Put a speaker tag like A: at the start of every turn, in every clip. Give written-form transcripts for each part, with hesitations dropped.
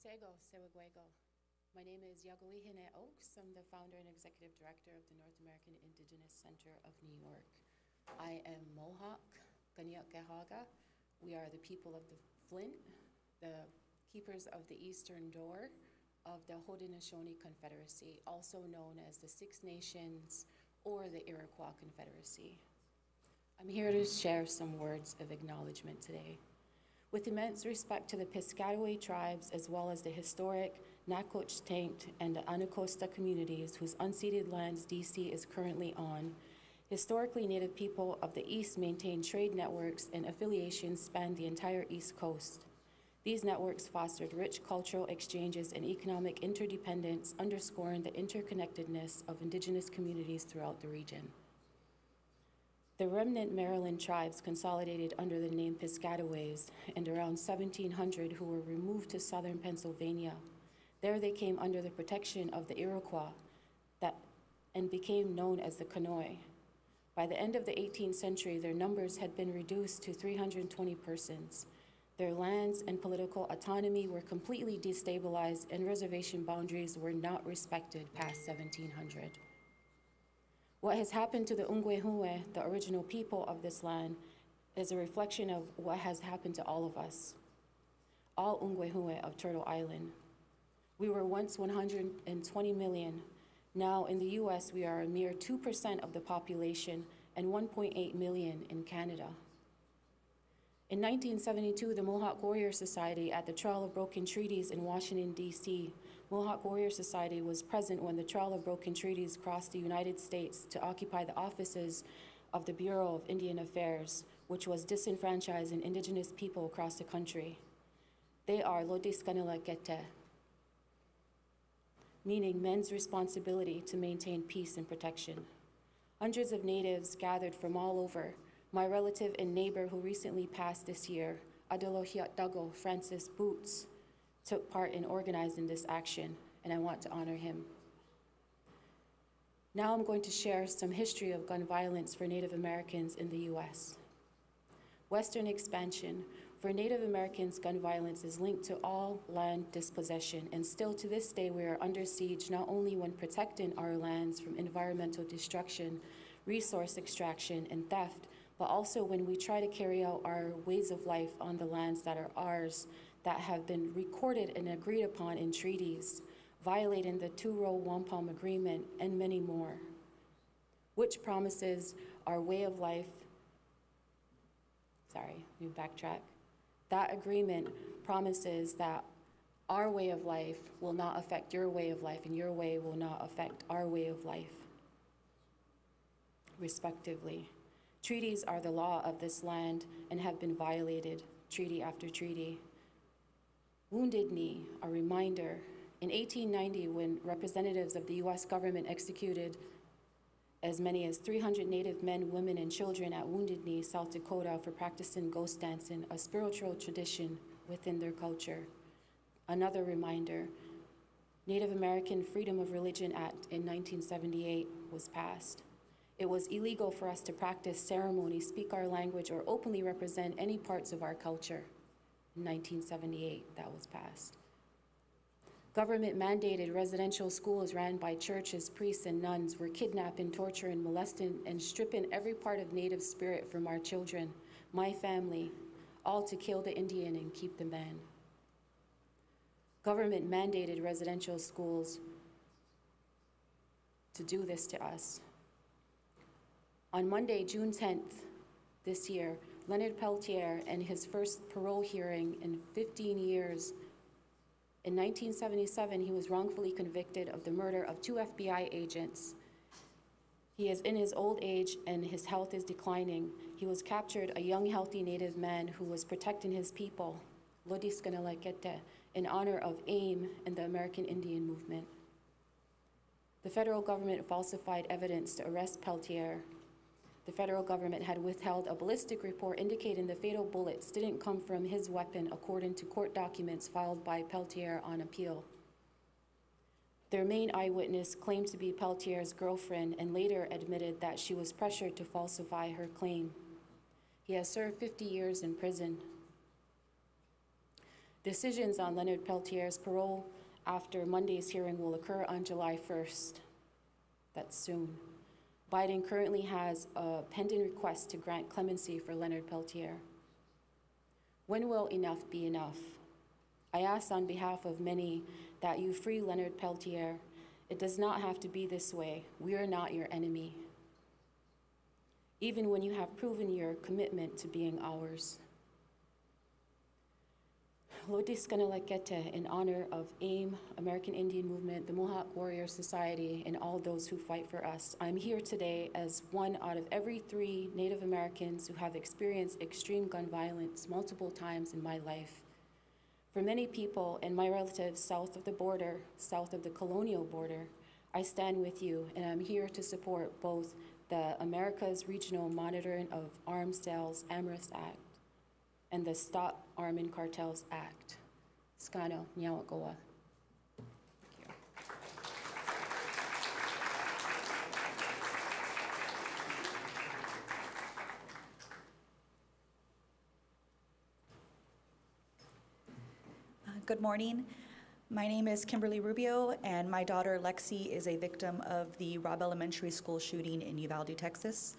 A: Tego Sewagwego. My name is Yagoihine Oaks. I'm the founder and executive director of the North American Indigenous Center of New York. I am Mohawk, Ganyak-Gahaga. We are the people of the Flint, the keepers of the eastern door of the Haudenosaunee Confederacy, also known as the Six Nations or the Iroquois Confederacy. I'm here to share some words of acknowledgement today. With immense respect to the Piscataway tribes, as well as the historic Nacoch-Tankt and the Anacosta communities whose unceded lands DC is currently on, historically Native people of the East maintain trade networks and affiliations span the entire East Coast. These networks fostered rich cultural exchanges and economic interdependence, underscoring the interconnectedness of Indigenous communities throughout the region. The remnant Maryland tribes consolidated under the name Piscataways, and around 1700 who were removed to southern Pennsylvania. There they came under the protection of the Iroquois and became known as the Kanoi. By the end of the 18th century, their numbers had been reduced to 320 persons. Their lands and political autonomy were completely destabilized, and reservation boundaries were not respected past 1700. What has happened to the Ungwehue, the original people of this land, is a reflection of what has happened to all of us, all Ungwehue of Turtle Island. We were once 120 million. Now in the US, we are a mere 2% of the population and 1.8 million in Canada. In 1972, the Mohawk Warrior Society at the Trial of Broken Treaties in Washington, D.C. Mohawk Warrior Society was present when the Trial of Broken Treaties crossed the United States to occupy the offices of the Bureau of Indian Affairs, which was disenfranchising Indigenous people across the country. They are Lodiskanilakete, meaning men's responsibility to maintain peace and protection. Hundreds of natives gathered from all over. My relative and neighbor who recently passed this year, Adelohiat Dago Francis Boots, took part in organizing this action, and I want to honor him. Now I'm going to share some history of gun violence for Native Americans in the US. Western expansion. For Native Americans, gun violence is linked to all land dispossession, and still to this day we are under siege not only when protecting our lands from environmental destruction, resource extraction, and theft, but also when we try to carry out our ways of life on the lands that are ours, that have been recorded and agreed upon in treaties, violating the Two-Row Wampum Agreement, and many more, which promises our way of life. Sorry, let me backtrack. That agreement promises that our way of life will not affect your way of life, and your way will not affect our way of life, respectively. Treaties are the law of this land and have been violated, treaty after treaty. Wounded Knee, a reminder. In 1890, when representatives of the US government executed as many as 300 Native men, women, and children at Wounded Knee, South Dakota, for practicing ghost dancing, a spiritual tradition within their culture. Another reminder, Native American Freedom of Religion Act in 1978 was passed. It was illegal for us to practice ceremony, speak our language, or openly represent any parts of our culture. In 1978, that was passed. Government-mandated residential schools ran by churches, priests, and nuns were kidnapping, torturing, molesting, and stripping every part of Native spirit from our children, my family, all to kill the Indian and keep the man. Government-mandated residential schools to do this to us. On Monday, June 10th this year, Leonard Peltier, in his first parole hearing in 15 years, in 1977, he was wrongfully convicted of the murder of 2 FBI agents. He is in his old age and his health is declining. He was captured, a young, healthy Native man who was protecting his people, Lodiskanalakete, in honor of AIM and the American Indian movement. The federal government falsified evidence to arrest Peltier. The federal government had withheld a ballistic report indicating the fatal bullets didn't come from his weapon, according to court documents filed by Peltier on appeal. Their main eyewitness claimed to be Peltier's girlfriend and later admitted that she was pressured to falsify her claim. He has served 50 years in prison. Decisions on Leonard Peltier's parole after Monday's hearing will occur on July 1st. That's soon. Biden currently has a pending request to grant clemency for Leonard Peltier. When will enough be enough? I ask on behalf of many that you free Leonard Peltier. It does not have to be this way. We are not your enemy, even when you have proven your commitment to being ours. Lodis Kanalakete, in honor of AIM, American Indian Movement, the Mohawk Warrior Society, and all those who fight for us, I'm here today as one out of every 3 Native Americans who have experienced extreme gun violence multiple times in my life. For many people and my relatives south of the border, south of the colonial border, I stand with you, and I'm here to support both the America's Regional Monitoring of Arms Sales AMRIS Act and the Stop Arming Cartels Act. Skano Nyawagoa.
B: Good morning. My name is Kimberly Rubio, and my daughter Lexi is a victim of the Robb Elementary School shooting in Uvalde, Texas.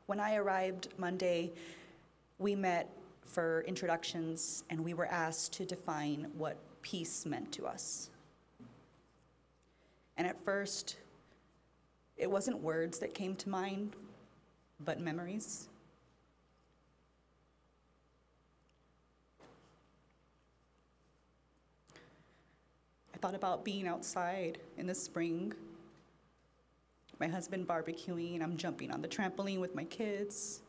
B: When I arrived Monday, we met for introductions, and we were asked to define what peace meant to us. And at first, it wasn't words that came to mind, but memories. I thought about being outside in the spring, my husband barbecuing, I'm jumping on the trampoline with my kids.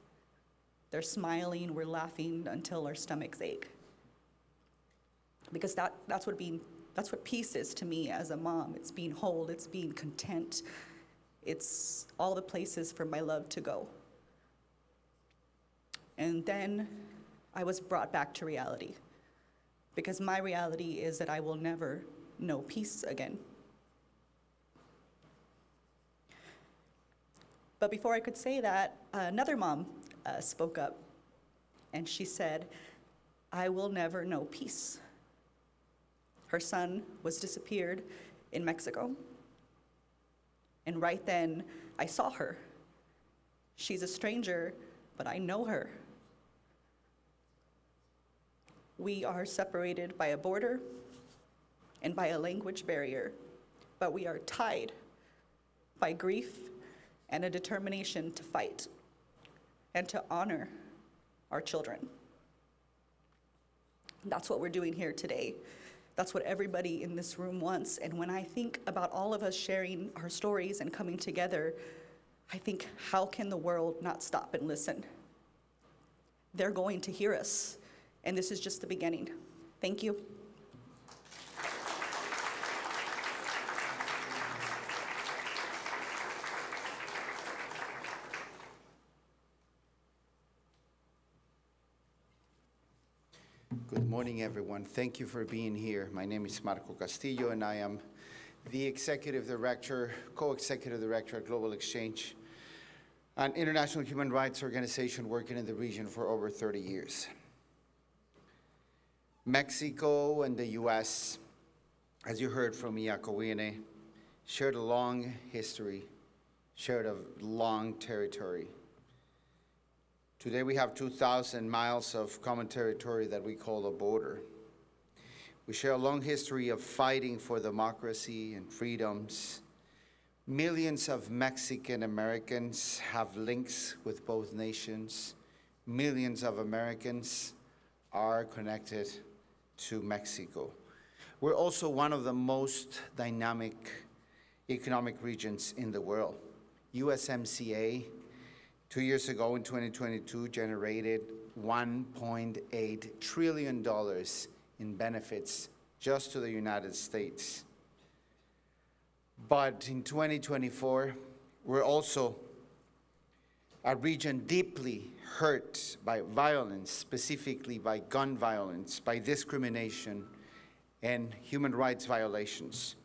B: They're smiling, we're laughing until our stomachs ache. Because that's what peace is to me as a mom. It's being whole, it's being content. It's all the places for my love to go. And then I was brought back to reality. Because my reality is that I will never know peace again. But before I could say that, another mom spoke up, and she said, I will never know peace. Her son was disappeared in Mexico, and right then I saw her. She's a stranger, but I know her. We are separated by a border and by a language barrier, but we are tied by grief and a determination to fight and to honor our children. That's what we're doing here today. That's what everybody in this room wants. And when I think about all of us sharing our stories and coming together, I think, how can the world not stop and listen? They're going to hear us, and this is just the beginning. Thank you.
C: Good morning, everyone. Thank you for being here. My name is Marco Castillo, and I am the Executive Director, Co-Executive Director at Global Exchange, an international human rights organization working in the region for over 30 years. Mexico and the U.S., as you heard from Iakowine, shared a long history, shared a long territory. Today we have 2,000 miles of common territory that we call a border. We share a long history of fighting for democracy and freedoms. Millions of Mexican Americans have links with both nations. Millions of Americans are connected to Mexico. We're also one of the most dynamic economic regions in the world. USMCA 2 years ago in 2022 generated $1.8 trillion in benefits just to the United States. But in 2024, we're also a region deeply hurt by violence, specifically by gun violence, by discrimination and human rights violations.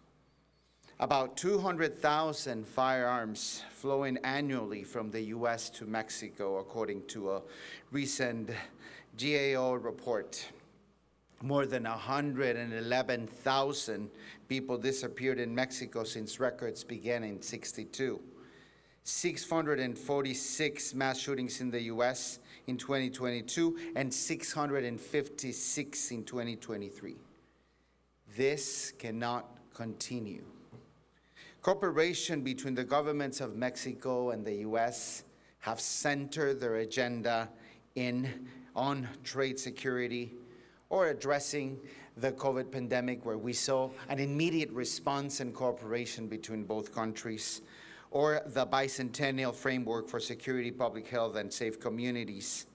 C: about 200,000 firearms flowing annually from the U.S. to Mexico, according to a recent GAO report. More than 111,000 people disappeared in Mexico since records began in '62. 646 mass shootings in the U.S. in 2022 and 656 in 2023. This cannot continue. Cooperation between the governments of Mexico and the U.S. have centered their agenda on trade security or addressing the COVID pandemic, where we saw an immediate response and cooperation between both countries, or the bicentennial framework for security, public health, and safe communities,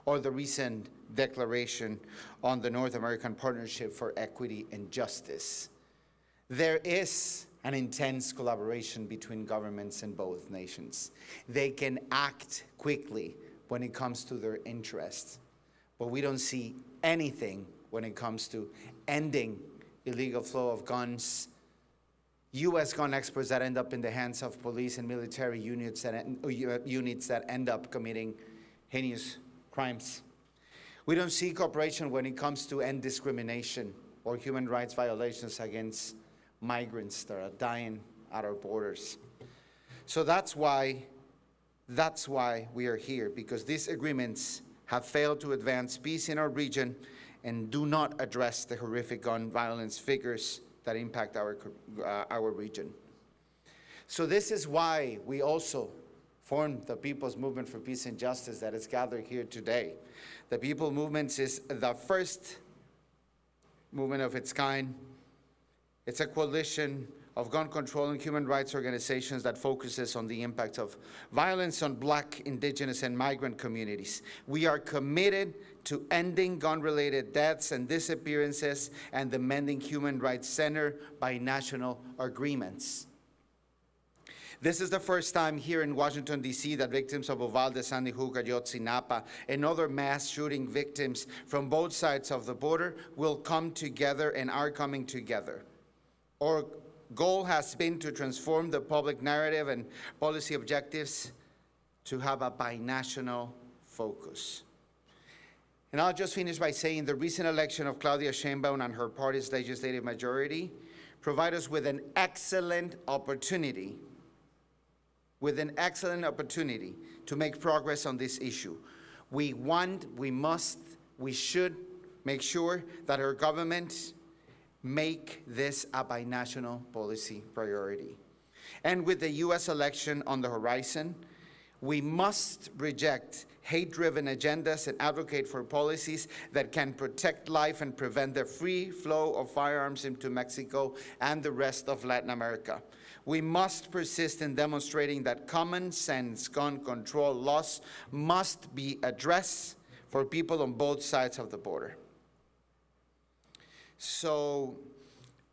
C: or the recent declaration on the North American Partnership for Equity and Justice. There is an intense collaboration between governments in both nations. They can act quickly when it comes to their interests, but we don't see anything when it comes to ending illegal flow of guns, U.S. gun exports that end up in the hands of police and military units that end up committing heinous crimes. We don't see cooperation when it comes to end discrimination or human rights violations against migrants that are dying at our borders. So that's why we are here, because these agreements have failed to advance peace in our region and do not address the horrific gun violence figures that impact our region. So this is why we also formed the People's Movement for Peace and Justice that is gathered here today. The People Movement is the first movement of its kind. It's a coalition of gun control and human rights organizations that focuses on the impact of violence on Black, Indigenous, and migrant communities. We are committed to ending gun-related deaths and disappearances and amending human rights centered by national agreements. This is the first time here in Washington, D.C. that victims of Uvalde, Sandy Hook, Ayotzinapa, and other mass shooting victims from both sides of the border will come together and are coming together. Our goal has been to transform the public narrative and policy objectives to have a binational focus. And I'll just finish by saying the recent election of Claudia Sheinbaum and her party's legislative majority provide us with an excellent opportunity to make progress on this issue. We should make sure that our government make this a binational policy priority. And with the U.S. election on the horizon, we must reject hate-driven agendas and advocate for policies that can protect life and prevent the free flow of firearms into Mexico and the rest of Latin America. We must persist in demonstrating that common sense gun control laws must be addressed for people on both sides of the border. So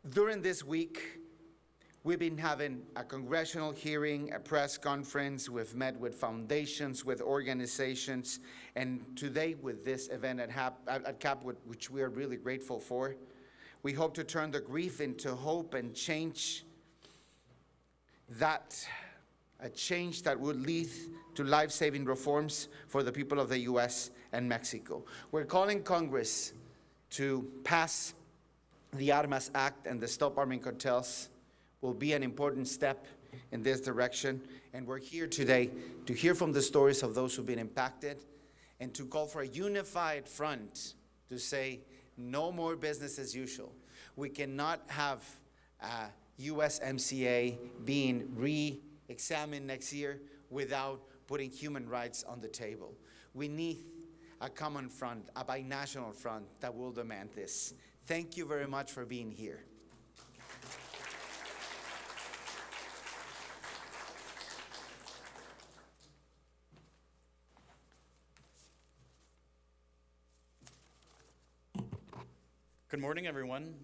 C: during this week, we've been having a congressional hearing, a press conference. We've met with foundations, with organizations, and today with this event at Capwood, which we are really grateful for, we hope to turn the grief into hope and change a change that would lead to life-saving reforms for the people of the U.S. and Mexico. We're calling Congress to pass the Armas Act, and the Stop Arming Cartels will be an important step in this direction. And we're here today to hear from the stories of those who've been impacted and to call for a unified front to say no more business as usual. We cannot have USMCA being re-examined next year without putting human rights on the table. We need a common front, a binational front that will demand this. Thank you very much for being here.
D: Good morning, everyone.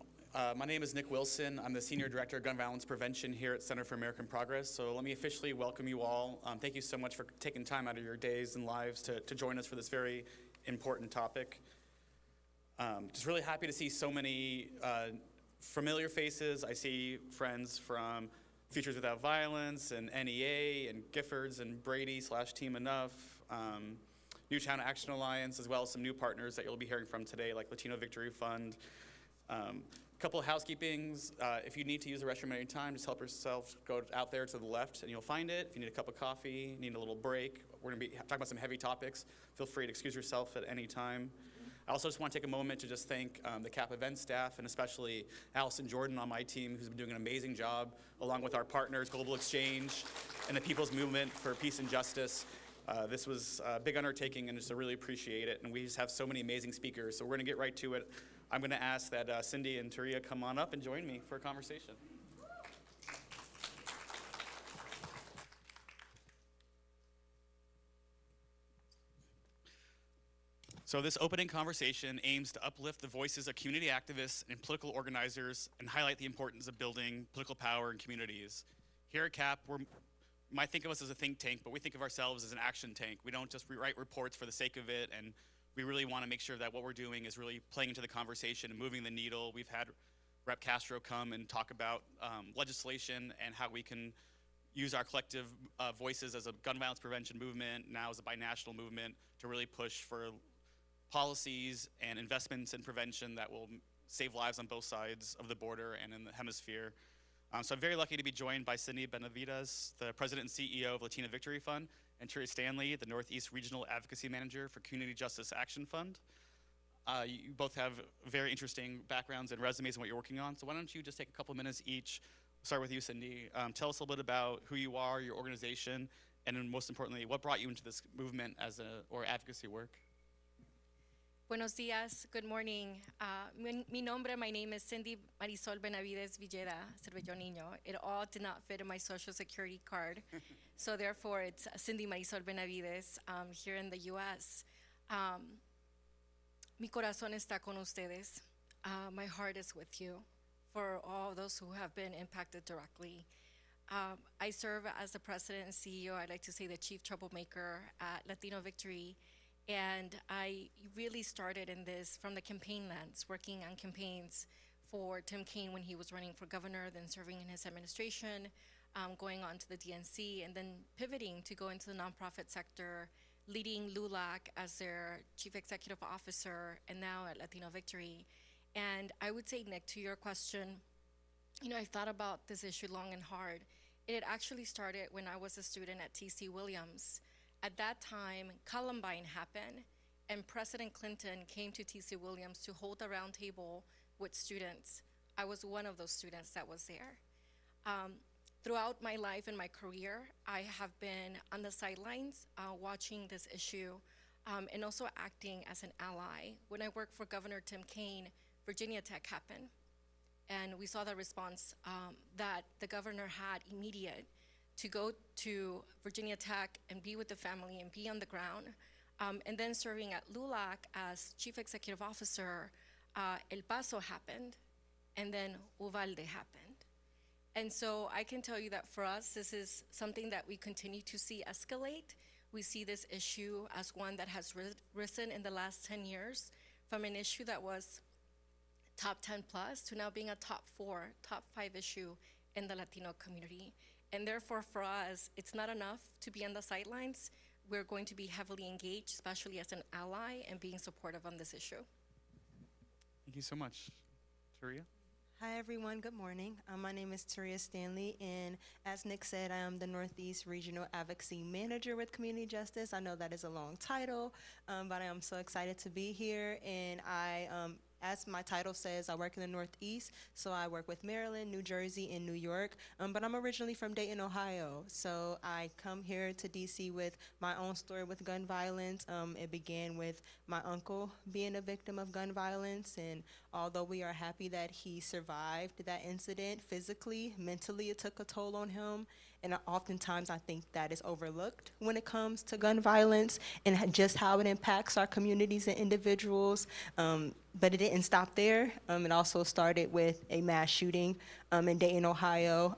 D: My name is Nick Wilson. I'm the Senior Director of Gun Violence Prevention here at Center for American Progress. So let me officially welcome you all. Thank you so much for taking time out of your days and lives to join us for this very important topic. Just really happy to see so many familiar faces. I see friends from Futures Without Violence and NEA and Giffords and Brady/Team Enough, Newtown Action Alliance, as well as some new partners that you'll be hearing from today, like Latino Victory Fund. A couple of housekeepings. If you need to use the restroom at any time, just help yourself go out there to the left and you'll find it. If you need a cup of coffee, need a little break, we're gonna be talking about some heavy topics. Feel free to excuse yourself at any time. I also just want to take a moment to just thank the CAP event staff, and especially Allison Jordan on my team, who's been doing an amazing job, along with our partners, Global Exchange and the People's Movement for Peace and Justice. This was a big undertaking, and just I really appreciate it. And we just have so many amazing speakers, so we're gonna get right to it. I'm gonna ask that Cindy and Taria come on up and join me for a conversation. So this opening conversation aims to uplift the voices of community activists and political organizers and highlight the importance of building political power in communities. Here at CAP, we might think of us as a think tank, but we think of ourselves as an action tank. We don't just write reports for the sake of it, and we really want to make sure that what we're doing is really playing into the conversation and moving the needle. We've had Rep. Castro come and talk about legislation and how we can use our collective voices as a gun violence prevention movement, now as a binational movement, to really push for policies and investments in prevention that will save lives on both sides of the border and in the hemisphere. So I'm very lucky to be joined by Cindy Benavides, the President and CEO of Latino Victory Fund, and Terry Stanley, the Northeast Regional Advocacy Manager for Community Justice Action Fund. You both have very interesting backgrounds and resumes and what you're working on, so why don't you just take a couple minutes each. Start with you, Cindy. Tell us a little bit about who you are, your organization, and then most importantly, what brought you into this movement or advocacy work?
E: Buenos días, good morning. My name is Cindy Marisol Benavides Villeda Cervello Niño. It all did not fit in my social security card, so therefore it's Cindy Marisol Benavides here in the U.S. Mi corazón está con ustedes. My heart is with you for all those who have been impacted directly. I serve as the president and CEO, I'd like to say the chief troublemaker at Latino Victory. And I really started in this from the campaign lens, working on campaigns for Tim Kaine when he was running for governor, then serving in his administration, going on to the DNC, and then pivoting to go into the nonprofit sector, leading LULAC as their chief executive officer, and now at Latino Victory. And I would say, Nick, to your question, I thought about this issue long and hard. It had actually started when I was a student at T.C. Williams. At that time, Columbine happened, and President Clinton came to T.C. Williams to hold a roundtable with students. I was one of those students that was there. Throughout my life and my career, I have been on the sidelines watching this issue and also acting as an ally. When I worked for Governor Tim Kaine, Virginia Tech happened, and we saw the response that the governor had immediate to go to Virginia Tech and be with the family and be on the ground. And then serving at LULAC as chief executive officer, El Paso happened, and then Uvalde happened. And so I can tell you that for us, this is something that we continue to see escalate. We see this issue as one that has risen in the last 10 years from an issue that was top 10 plus to now being a top 4, top 5 issue in the Latino community. And therefore, for us, it's not enough to be on the sidelines. We're going to be heavily engaged, especially as an ally, and being supportive on this issue.
D: Thank you so much. Taria?
F: Hi, everyone. Good morning. My name is Taria Stanley, and as Nick said, I am the Northeast Regional Advocacy Manager with Community Justice. I know that is a long title, but I am so excited to be here, and as my title says, I work in the Northeast, so I work with Maryland, New Jersey, and New York, but I'm originally from Dayton, Ohio, so I come here to DC with my own story with gun violence. It began with my uncle being a victim of gun violence, and although we are happy that he survived that incident physically, mentally it took a toll on him, and oftentimes I think that is overlooked when it comes to gun violence and just how it impacts our communities and individuals. But it didn't stop there. It also started with a mass shooting in Dayton, Ohio,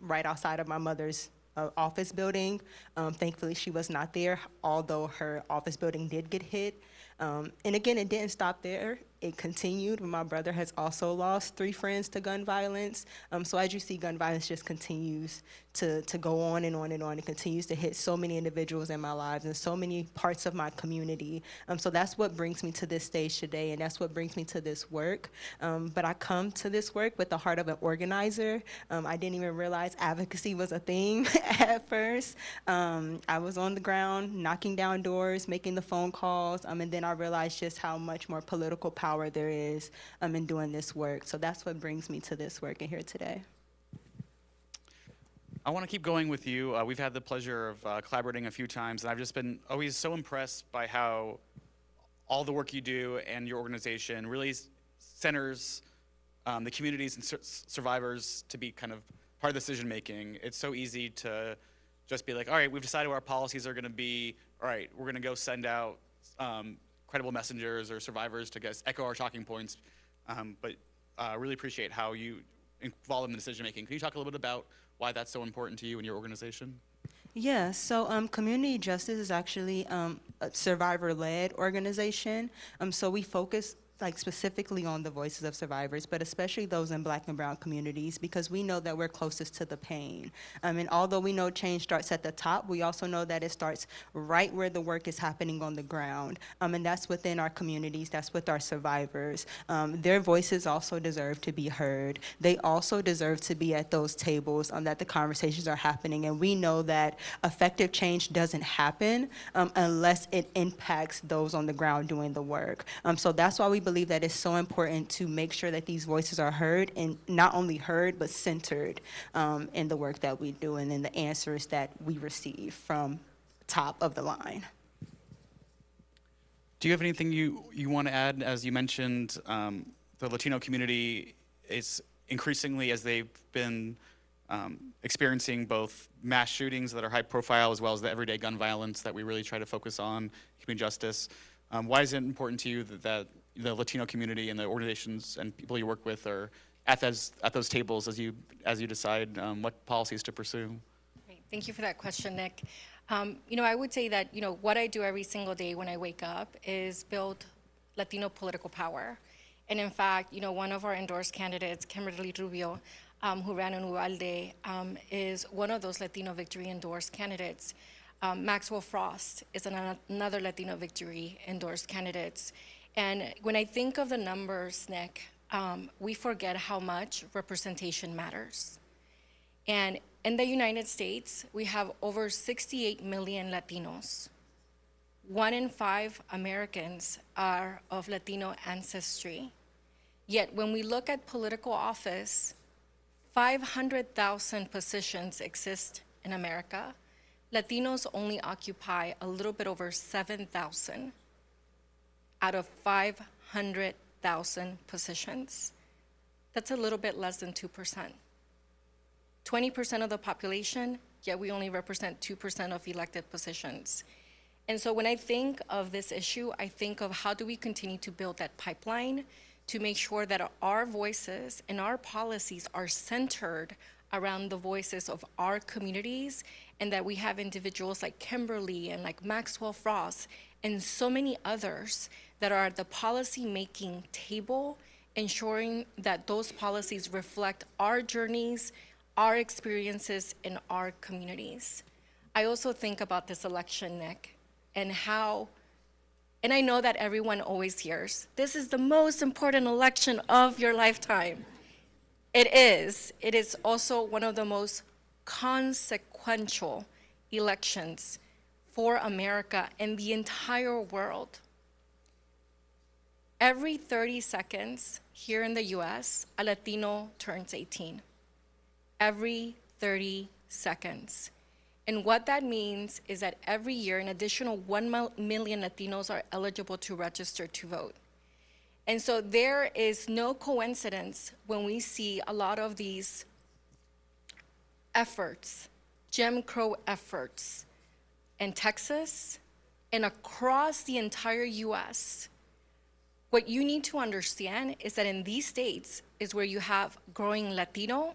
F: right outside of my mother's office building. Thankfully, she was not there, although her office building did get hit. And again, it didn't stop there. it continued. My brother has also lost 3 friends to gun violence. So as you see, gun violence just continues to go on and on and on. It continues to hit so many individuals in my lives and so many parts of my community. So that's what brings me to this stage today, and that's what brings me to this work. But I come to this work with the heart of an organizer. I didn't even realize advocacy was a thing at first. I was on the ground, knocking down doors, making the phone calls, and then I realized just how much more political power there is in doing this work. So that's what brings me to this work and here today.
D: I want to keep going with you. We've had the pleasure of collaborating a few times, and I've just been always so impressed by how all the work you do and your organization really centers the communities and survivors to be kind of part of the decision making. It's so easy to just be like, all right, we've decided what our policies are going to be. All right, we're going to go send out credible messengers or survivors to echo our talking points. But I really appreciate how you involve them in the decision making. Can you talk a little bit about why that's so important to you and your organization?
F: Yeah, so community justice is actually a survivor-led organization. So we focus specifically on the voices of survivors, but especially those in Black and brown communities, because we know that we're closest to the pain. And although we know change starts at the top, we also know that it starts right where the work is happening on the ground. And that's within our communities, that's with our survivors. Their voices also deserve to be heard. They also deserve to be at those tables that the conversations are happening. And we know that effective change doesn't happen unless it impacts those on the ground doing the work. So that's why we believe that it's so important to make sure that these voices are heard, and not only heard, but centered in the work that we do and in the answers that we receive from top of the line.
D: Do you have anything you want to add? As you mentioned, the Latino community is increasingly, as they've been experiencing both mass shootings that are high profile, as well as the everyday gun violence that we really try to focus on, community justice. Why is it important to you that the Latino community and the organizations and people you work with are at those tables as you decide what policies to pursue?
E: Great. Thank you for that question, Nick. I would say that, what I do every single day when I wake up is build Latino political power. And in fact, one of our endorsed candidates, Kimberly Rubio, who ran in Uvalde, is one of those Latino Victory endorsed candidates. Maxwell Frost is another Latino Victory endorsed candidate. And when I think of the numbers, Nick, we forget how much representation matters. And in the United States, we have over 68 million Latinos. 1 in 5 Americans are of Latino ancestry. Yet when we look at political office, 500,000 positions exist in America. Latinos only occupy a little bit over 7,000 out of 500,000 positions. That's a little bit less than 2%. 20% of the population, yet we only represent 2% of elected positions. And so when I think of this issue, I think of how do we continue to build that pipeline to make sure that our voices and our policies are centered around the voices of our communities, and that we have individuals like Kimberly and like Maxwell Frost and so many others that are at the policy-making table, ensuring that those policies reflect our journeys, our experiences in our communities. I also think about this election, Nick, and I know that everyone always hears, this is the most important election of your lifetime. It is. It is also one of the most consequential elections for America and the entire world. Every 30 seconds here in the US, a Latino turns 18. Every 30 seconds. And what that means is that every year, an additional 1 million Latinos are eligible to register to vote. And so there is no coincidence when we see a lot of these efforts, Jim Crow efforts, in Texas and across the entire US. What you need to understand is that in these states is where you have growing Latino,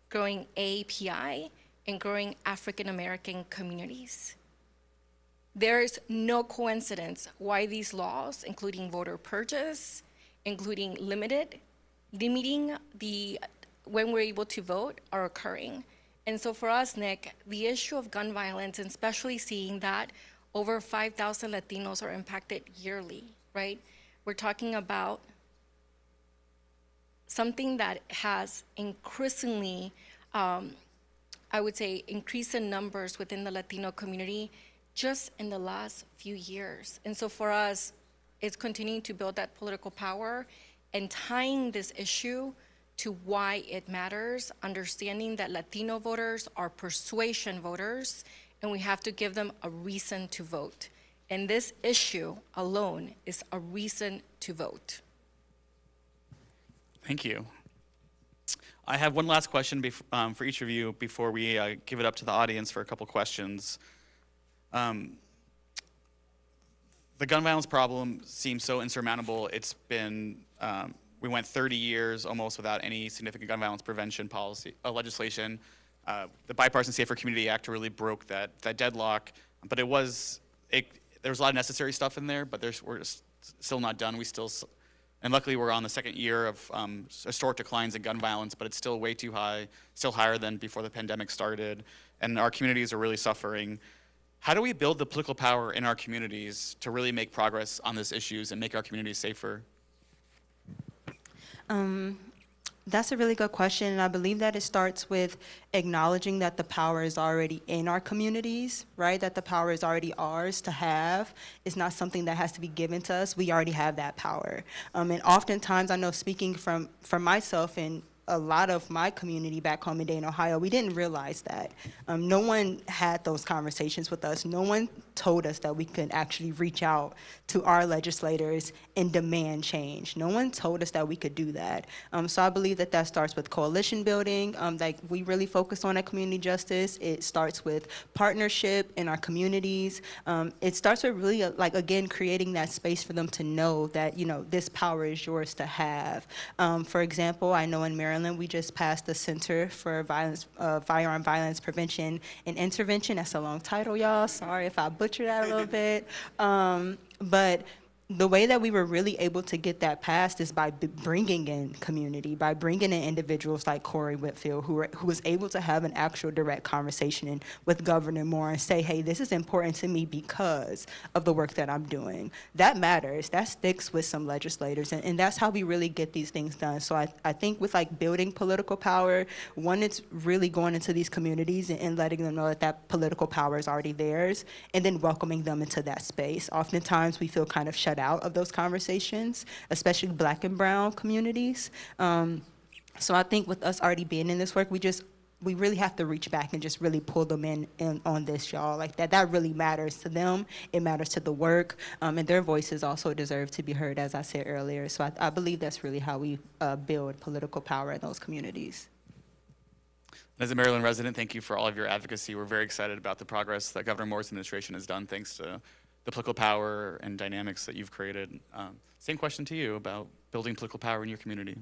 E: growing AAPI, and growing African American communities. There is no coincidence why these laws, including voter purges including limiting the when we're able to vote, are occurring. And so for us, Nick, the issue of gun violence, and especially seeing that over 5,000 Latinos are impacted yearly, right? We're talking about something that has increasingly, I would say, increased in numbers within the Latino community just in the last few years. And so for us, it's continuing to build that political power and tying this issue to why it matters, understanding that Latino voters are persuasion voters, and we have to give them a reason to vote. And this issue alone is a reason to vote.
D: Thank you. I have one last question for each of you before we give it up to the audience for a couple questions. The gun violence problem seems so insurmountable. It's been, we went 30 years almost without any significant gun violence prevention policy, legislation. The Bipartisan Safer Community Act really broke that deadlock, but there was a lot of necessary stuff in there, but we're just still not done. And luckily we're on the second year of historic declines in gun violence, but it's still way too high, still higher than before the pandemic started, and our communities are really suffering. How do we build the political power in our communities to really make progress on these issues and make our communities safer?
F: That's a really good question, and I believe that it starts with acknowledging that the power is already in our communities, right? That the power is already ours to have. It's not something that has to be given to us. We already have that power. And oftentimes, I know speaking from myself and a lot of my community back home in Dayton, Ohio, we didn't realize that. No one had those conversations with us. No one told us that we could actually reach out to our legislators and demand change. No one told us that we could do that. So I believe that starts with coalition building, like we really focus on at Community Justice. It starts with partnership in our communities. It starts with really, again, creating that space for them to know that, this power is yours to have. For example, I know in Maryland, we just passed the Center for Firearm Violence Prevention and Intervention. That's a long title, y'all. Sorry if I butchered that a little bit. But the way that we were really able to get that passed is by bringing in community, by bringing in individuals like Corey Whitfield, who was able to have an actual direct conversation with Governor Moore and say, hey, this is important to me because of the work that I'm doing. That matters. That sticks with some legislators, and that's how we really get these things done. So I think with building political power, one, it's really going into these communities and letting them know that political power is already theirs, and then welcoming them into that space. Oftentimes we feel kind of shut out of those conversations, especially Black and brown communities. So I think with us already being in this work, we really have to reach back and just really pull them in on this, y'all. That really matters to them. It matters to the work, and their voices also deserve to be heard, as I said earlier. So I believe that's really how we build political power in those communities.
D: As a Maryland resident, thank you for all of your advocacy. We're very excited about the progress that Governor Moore's administration has done, thanks to the political power and dynamics that you've created. Same question to you about building political power in your community.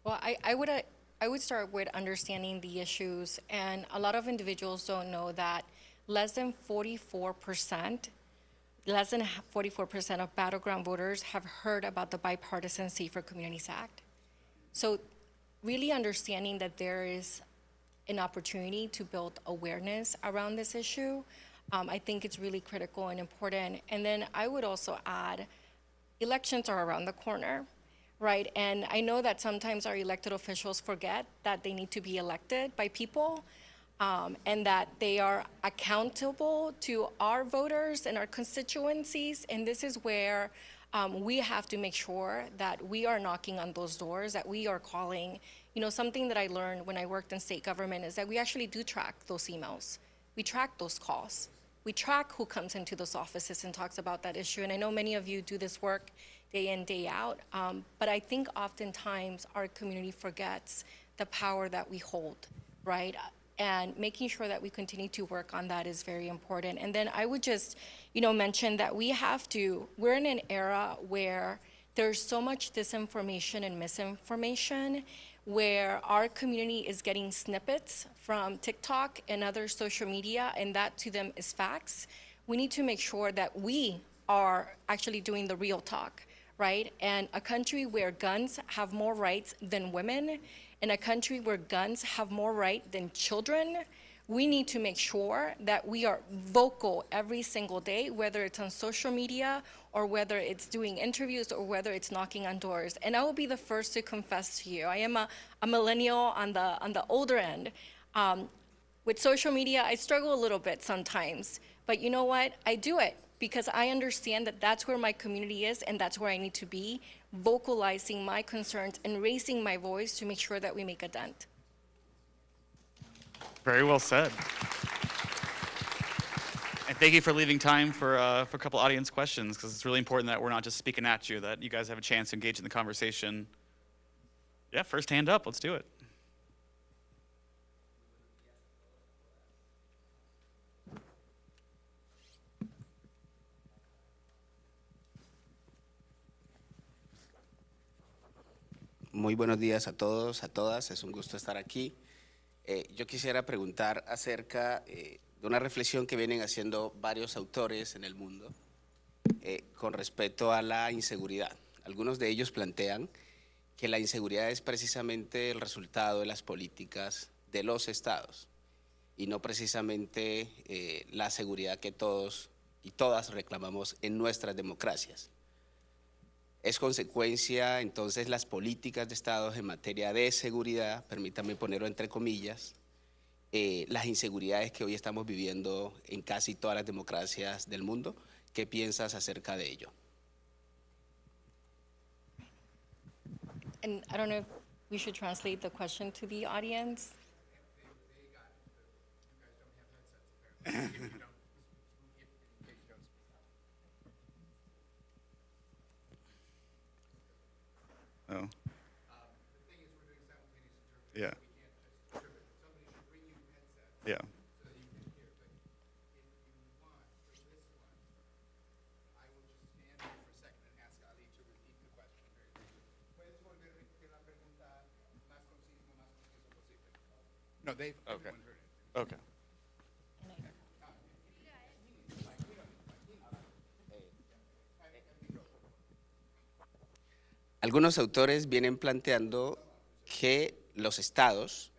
E: Well, I would start with understanding the issues, and a lot of individuals don't know that less than 44% of battleground voters have heard about the Bipartisan Safer Communities Act. So really understanding that there is an opportunity to build awareness around this issue, I think it's really critical and important. And then I would also add, elections are around the corner, right? And I know that sometimes our elected officials forget that they need to be elected by people, and that they are accountable to our voters and our constituencies. And this is where we have to make sure that we are knocking on those doors, that we are calling. Something that I learned when I worked in state government is that we actually do track those emails. We track those calls. We track who comes into those offices and talks about that issue. And I know many of you do this work day in, day out, but I think oftentimes our community forgets the power that we hold, right? And making sure that we continue to work on that is very important. And then I would just, mention that we're in an era where there's so much disinformation and misinformation, where our community is getting snippets from TikTok and other social media, and that to them is facts. We need to make sure that we are actually doing the real talk, right? And a country where guns have more rights than women, in a country where guns have more right than children, we need to make sure that we are vocal every single day, whether it's on social media or whether it's doing interviews or whether it's knocking on doors. And I will be the first to confess to you, I am a millennial on the older end. With social media, I struggle a little bit sometimes, but you know what? I do it because I understand that that's where my community is and that's where I need to be, vocalizing my concerns and raising my voice to make sure that we make a dent.
D: Very well said. And thank you for leaving time for a couple audience questions, because it's really important that we're not just speaking at you, that you guys have a chance to engage in the conversation. Yeah, first hand up, let's do it.
G: Muy buenos días a todos, a todas, es un gusto estar aquí. Yo quisiera preguntar acerca de una reflexión que vienen haciendo varios autores en el mundo con respecto a la inseguridad. Algunos de ellos plantean que la inseguridad es precisamente el resultado de las políticas de los estados y no precisamente la seguridad que todos y todas reclamamos en nuestras democracias. Es consecuencia, entonces, las políticas de estados en materia de seguridad, permítanme ponerlo entre comillas, las inseguridades que hoy estamos viviendo en casi todas las democracias del mundo. ¿Qué piensas acerca de ello?
E: And I don't know if we should translate the question to the audience.
D: Oh. Yeah. Yeah.
H: No, they've
D: Okay.
H: everyone heard it.
D: Okay.
G: Algunos autores vienen planteando que los estados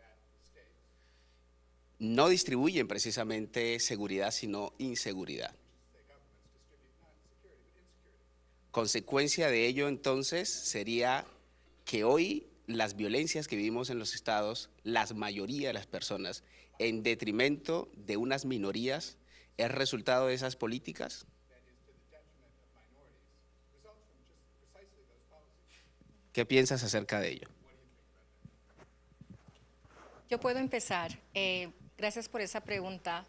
G: no distribuyen precisamente seguridad, sino inseguridad. Consecuencia de ello, entonces, sería que hoy las violencias que vivimos en los estados, la mayoría de las personas, en detrimento de unas minorías, ¿es resultado de esas políticas? ¿Qué piensas acerca de ello?
E: Yo puedo empezar. Gracias por esa pregunta.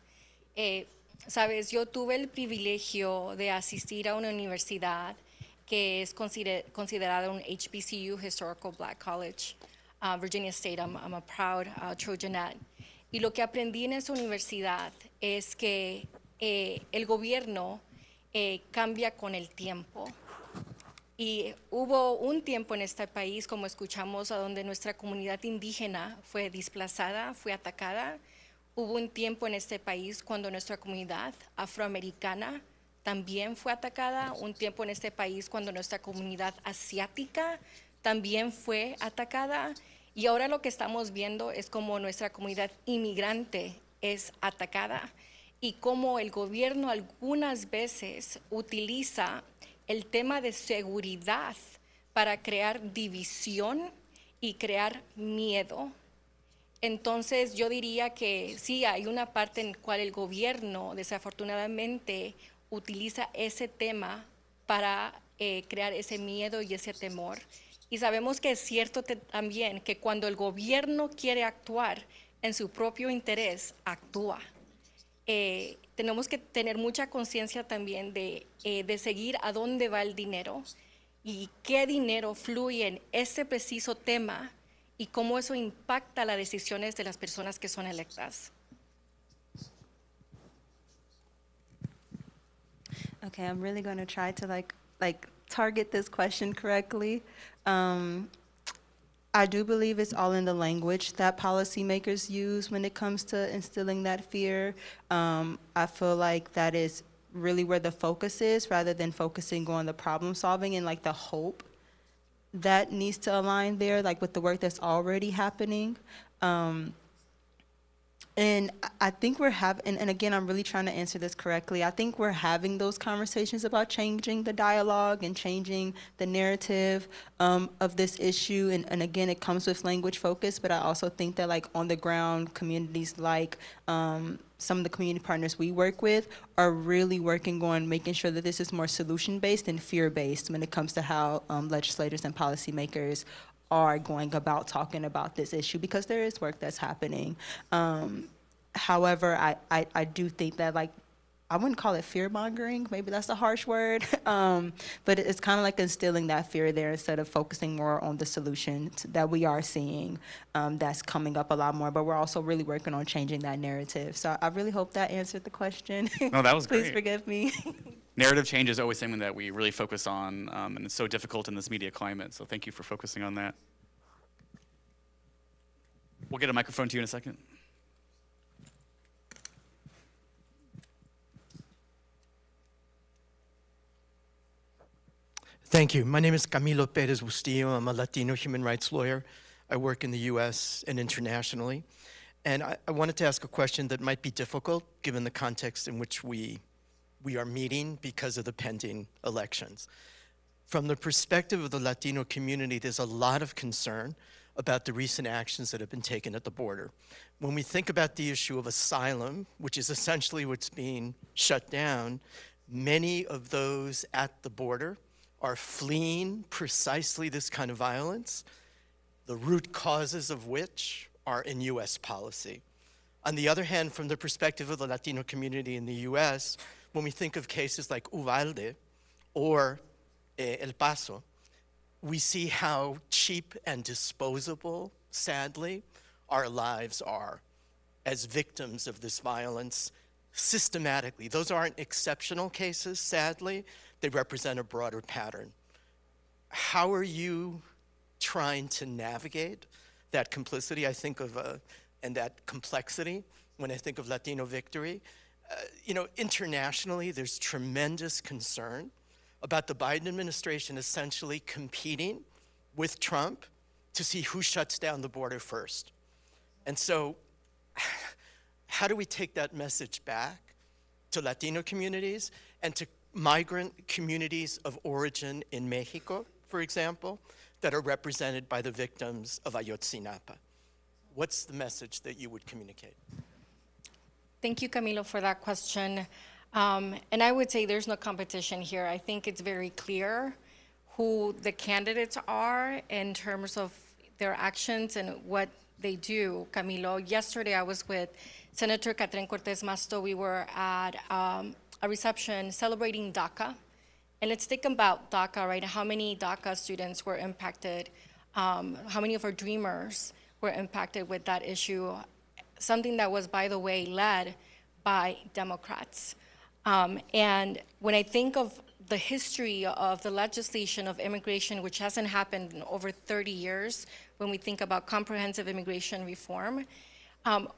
E: Sabes, yo tuve el privilegio de asistir a una universidad que es considerada un HBCU, Historical Black College, Virginia State. I'm a proud Trojanette. Y lo que aprendí en esa universidad es que el gobierno cambia con el tiempo. Y hubo un tiempo en este país, como escuchamos, a donde nuestra comunidad indígena fue desplazada, fue atacada. Hubo un tiempo en este país cuando nuestra comunidad afroamericana también fue atacada. Un tiempo en este país cuando nuestra comunidad asiática también fue atacada. Y ahora lo que estamos viendo es cómo nuestra comunidad inmigrante es atacada y cómo el gobierno algunas veces utiliza el tema de seguridad para crear división y crear miedo. Entonces yo diría que sí, hay una parte en la cual el gobierno desafortunadamente utiliza ese tema para crear ese miedo y ese temor. Y sabemos que es cierto también que cuando el gobierno quiere actuar en su propio interés, actúa. Tenemos que tener mucha conciencia también de seguir a dónde va el dinero y qué dinero fluye en ese preciso tema y cómo eso impacta las decisiones de las personas que son electas.
F: Okay, I'm really going to try to like target this question correctly. I do believe it's all in the language that policymakers use when it comes to instilling that fear. I feel like that is really where the focus is, rather than focusing on the problem solving and like the hope that needs to align there, like with the work that's already happening. And I think we're having, and again, I'm really trying to answer this correctly. I think we're having those conversations about changing the dialogue and changing the narrative of this issue. And again, it comes with language focus, but I also think that like on the ground, communities like some of the community partners we work with are really working on making sure that this is more solution-based and fear-based when it comes to how legislators and policymakers are going about talking about this issue, because there is work that's happening. However, I do think that, like, I wouldn't call it fear-mongering, maybe that's a harsh word, but it's kind of like instilling that fear there instead of focusing more on the solutions that we are seeing that's coming up a lot more, but we're also really working on changing that narrative. So I really hope that answered the question.
D: No, that was great.
F: Please forgive me.
D: Narrative change is always something that we really focus on, and it's so difficult in this media climate, so thank you for focusing on that. We'll get a microphone to you in a second.
I: Thank you. My name is Camilo Perez Bustillo. I'm a Latino human rights lawyer. I work in the US and internationally. And I wanted to ask a question that might be difficult given the context in which we are meeting because of the pending elections. From the perspective of the Latino community, there's a lot of concern about the recent actions that have been taken at the border. When we think about the issue of asylum, which is essentially what's being shut down, many of those at the border are fleeing precisely this kind of violence, the root causes of which are in US policy. On the other hand, from the perspective of the Latino community in the US, when we think of cases like Uvalde or El Paso, we see how cheap and disposable, sadly, our lives are as victims of this violence systematically. Those aren't exceptional cases, sadly. They represent a broader pattern. How are you trying to navigate that complicity, I think of, and that complexity when I think of Latino victory? You know, internationally, there's tremendous concern about the Biden administration essentially competing with Trump to see who shuts down the border first. And so, how do we take that message back to Latino communities and to migrant communities of origin in Mexico, for example, that are represented by the victims of Ayotzinapa? What's the message that you would communicate?
E: Thank you, Camilo, for that question. And I would say there's no competition here. I think it's very clear who the candidates are in terms of their actions and what they do. Camilo, yesterday I was with Senator Catherine Cortez Masto. We were at a reception celebrating DACA. And let's think about DACA, right? How many DACA students were impacted? How many of our dreamers were impacted with that issue? Something that was, by the way, led by Democrats. And when I think of the history of the legislation of immigration, which hasn't happened in over 30 years, when we think about comprehensive immigration reform,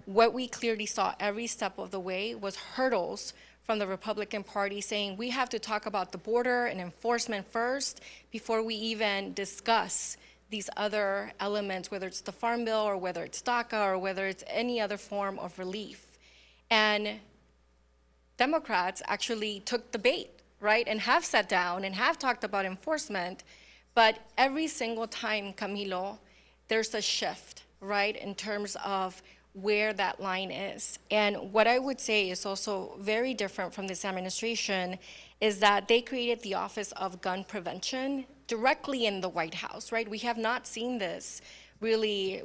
E: what we clearly saw every step of the way was hurdles from the Republican Party saying we have to talk about the border and enforcement first before we even discuss these other elements, whether it's the Farm Bill or whether it's DACA or whether it's any other form of relief. And Democrats actually took the bait, right, and have sat down and have talked about enforcement, but every single time, Camilo, there's a shift, right, in terms of where that line is. And what I would say is also very different from this administration is that they created the Office of Gun Prevention directly in the White House, right? We have not seen this really,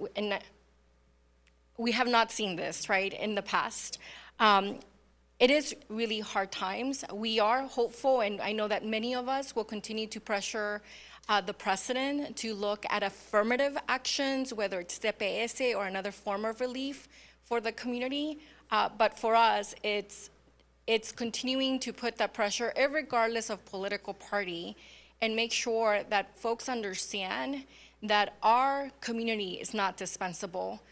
E: we have not seen this, right, in the past. It is really hard times. We are hopeful, and I know that many of us will continue to pressure the president to look at affirmative actions, whether it's TPS or another form of relief for the community. But for us, it's continuing to put that pressure, regardless of political party, and make sure that folks understand that our community is not dispensable.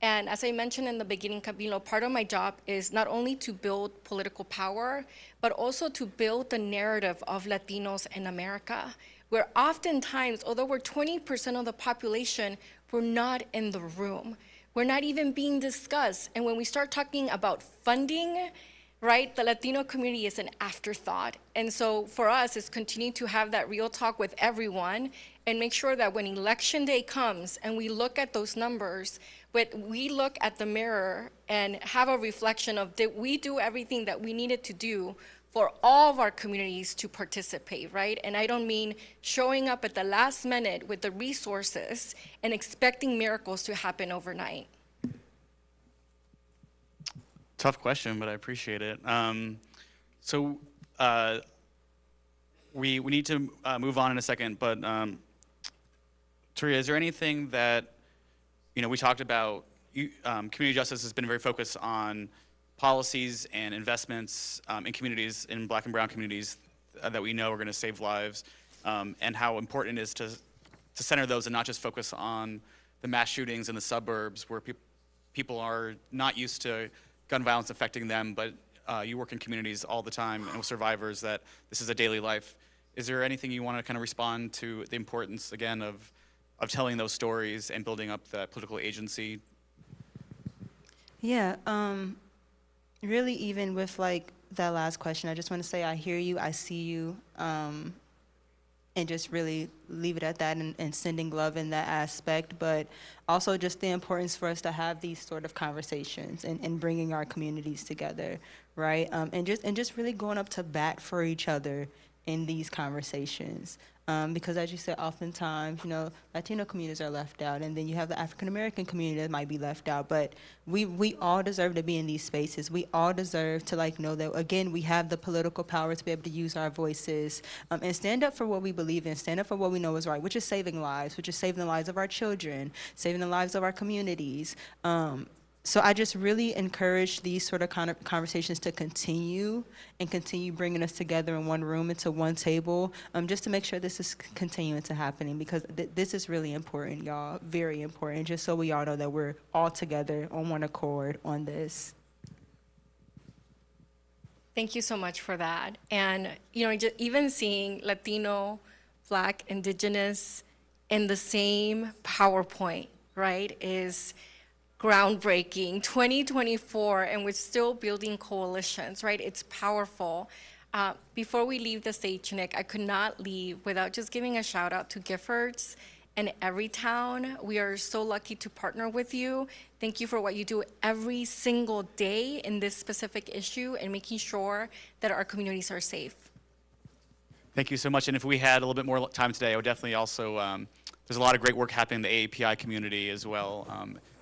E: And as I mentioned in the beginning, Camilo, part of my job is not only to build political power, but also to build the narrative of Latinos in America, where oftentimes, although we're 20% of the population, we're not in the room. We're not even being discussed. And when we start talking about funding, right, the Latino community is an afterthought. And so for us, it's continue to have that real talk with everyone and make sure that when election day comes and we look at those numbers, but we look at the mirror and have a reflection of, did we do everything that we needed to do for all of our communities to participate, right? And I don't mean showing up at the last minute with the resources and expecting miracles to happen overnight.
D: Tough question, but I appreciate it. We need to move on in a second, but Turia, is there anything that, we talked about, community justice has been very focused on policies and investments in communities, in Black and brown communities that we know are going to save lives, and how important it is to center those and not just focus on the mass shootings in the suburbs where people are not used to gun violence affecting them, but you work in communities all the time and with survivors that this is a daily life. Is there anything you want to kind of respond to the importance, again, of telling those stories and building up that political agency?
F: Yeah, really even with like that last question, I just want to say I hear you, I see you, and just really leave it at that and sending love in that aspect, but also just the importance for us to have these sort of conversations and bringing our communities together, right? And just really going up to bat for each other in these conversations. Because as you said, oftentimes, Latino communities are left out, and then you have the African American community that might be left out, but we all deserve to be in these spaces. We all deserve to know that, again, we have the political power to be able to use our voices and stand up for what we believe in, stand up for what we know is right, which is saving lives, which is saving the lives of our children, saving the lives of our communities. So I just really encourage these sort of conversations to continue and continue bringing us together in one room into one table, just to make sure this is continuing to happening, because this is really important, y'all, very important, just so we all know that we're all together on one accord on this.
E: Thank you so much for that. And, just even seeing Latino, Black, Indigenous in the same PowerPoint, right, is groundbreaking. 2024, and we're still building coalitions, right? It's powerful. Before we leave the stage, Nick, I could not leave without just giving a shout out to Giffords and Everytown. We are so lucky to partner with you. Thank you for what you do every single day in this specific issue and making sure that our communities are safe.
D: Thank you so much. And if we had a little bit more time today, I would definitely also, there's a lot of great work happening in the AAPI community as well.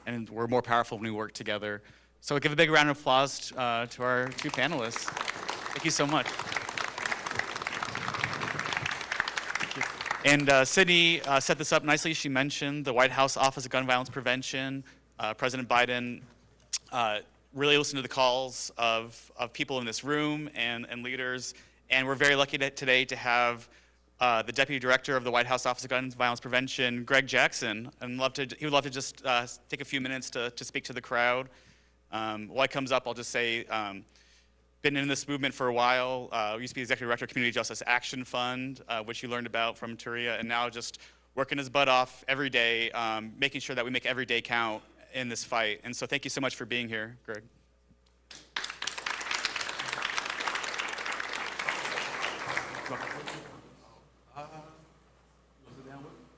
D: And we're more powerful when we work together. So give a big round of applause to our two panelists. Thank you so much. And Sydney set this up nicely. She mentioned the White House Office of Gun Violence Prevention. President Biden really listened to the calls of people in this room and leaders. And we're very lucky today to have the Deputy Director of the White House Office of Gun Violence Prevention, Greg Jackson, and he would love to just take a few minutes to speak to the crowd. While he comes up, I'll just say, been in this movement for a while. Used to be Executive Director of Community Justice Action Fund, which you learned about from Turia, and now just working his butt off every day, making sure that we make every day count in this fight. And so thank you so much for being here, Greg.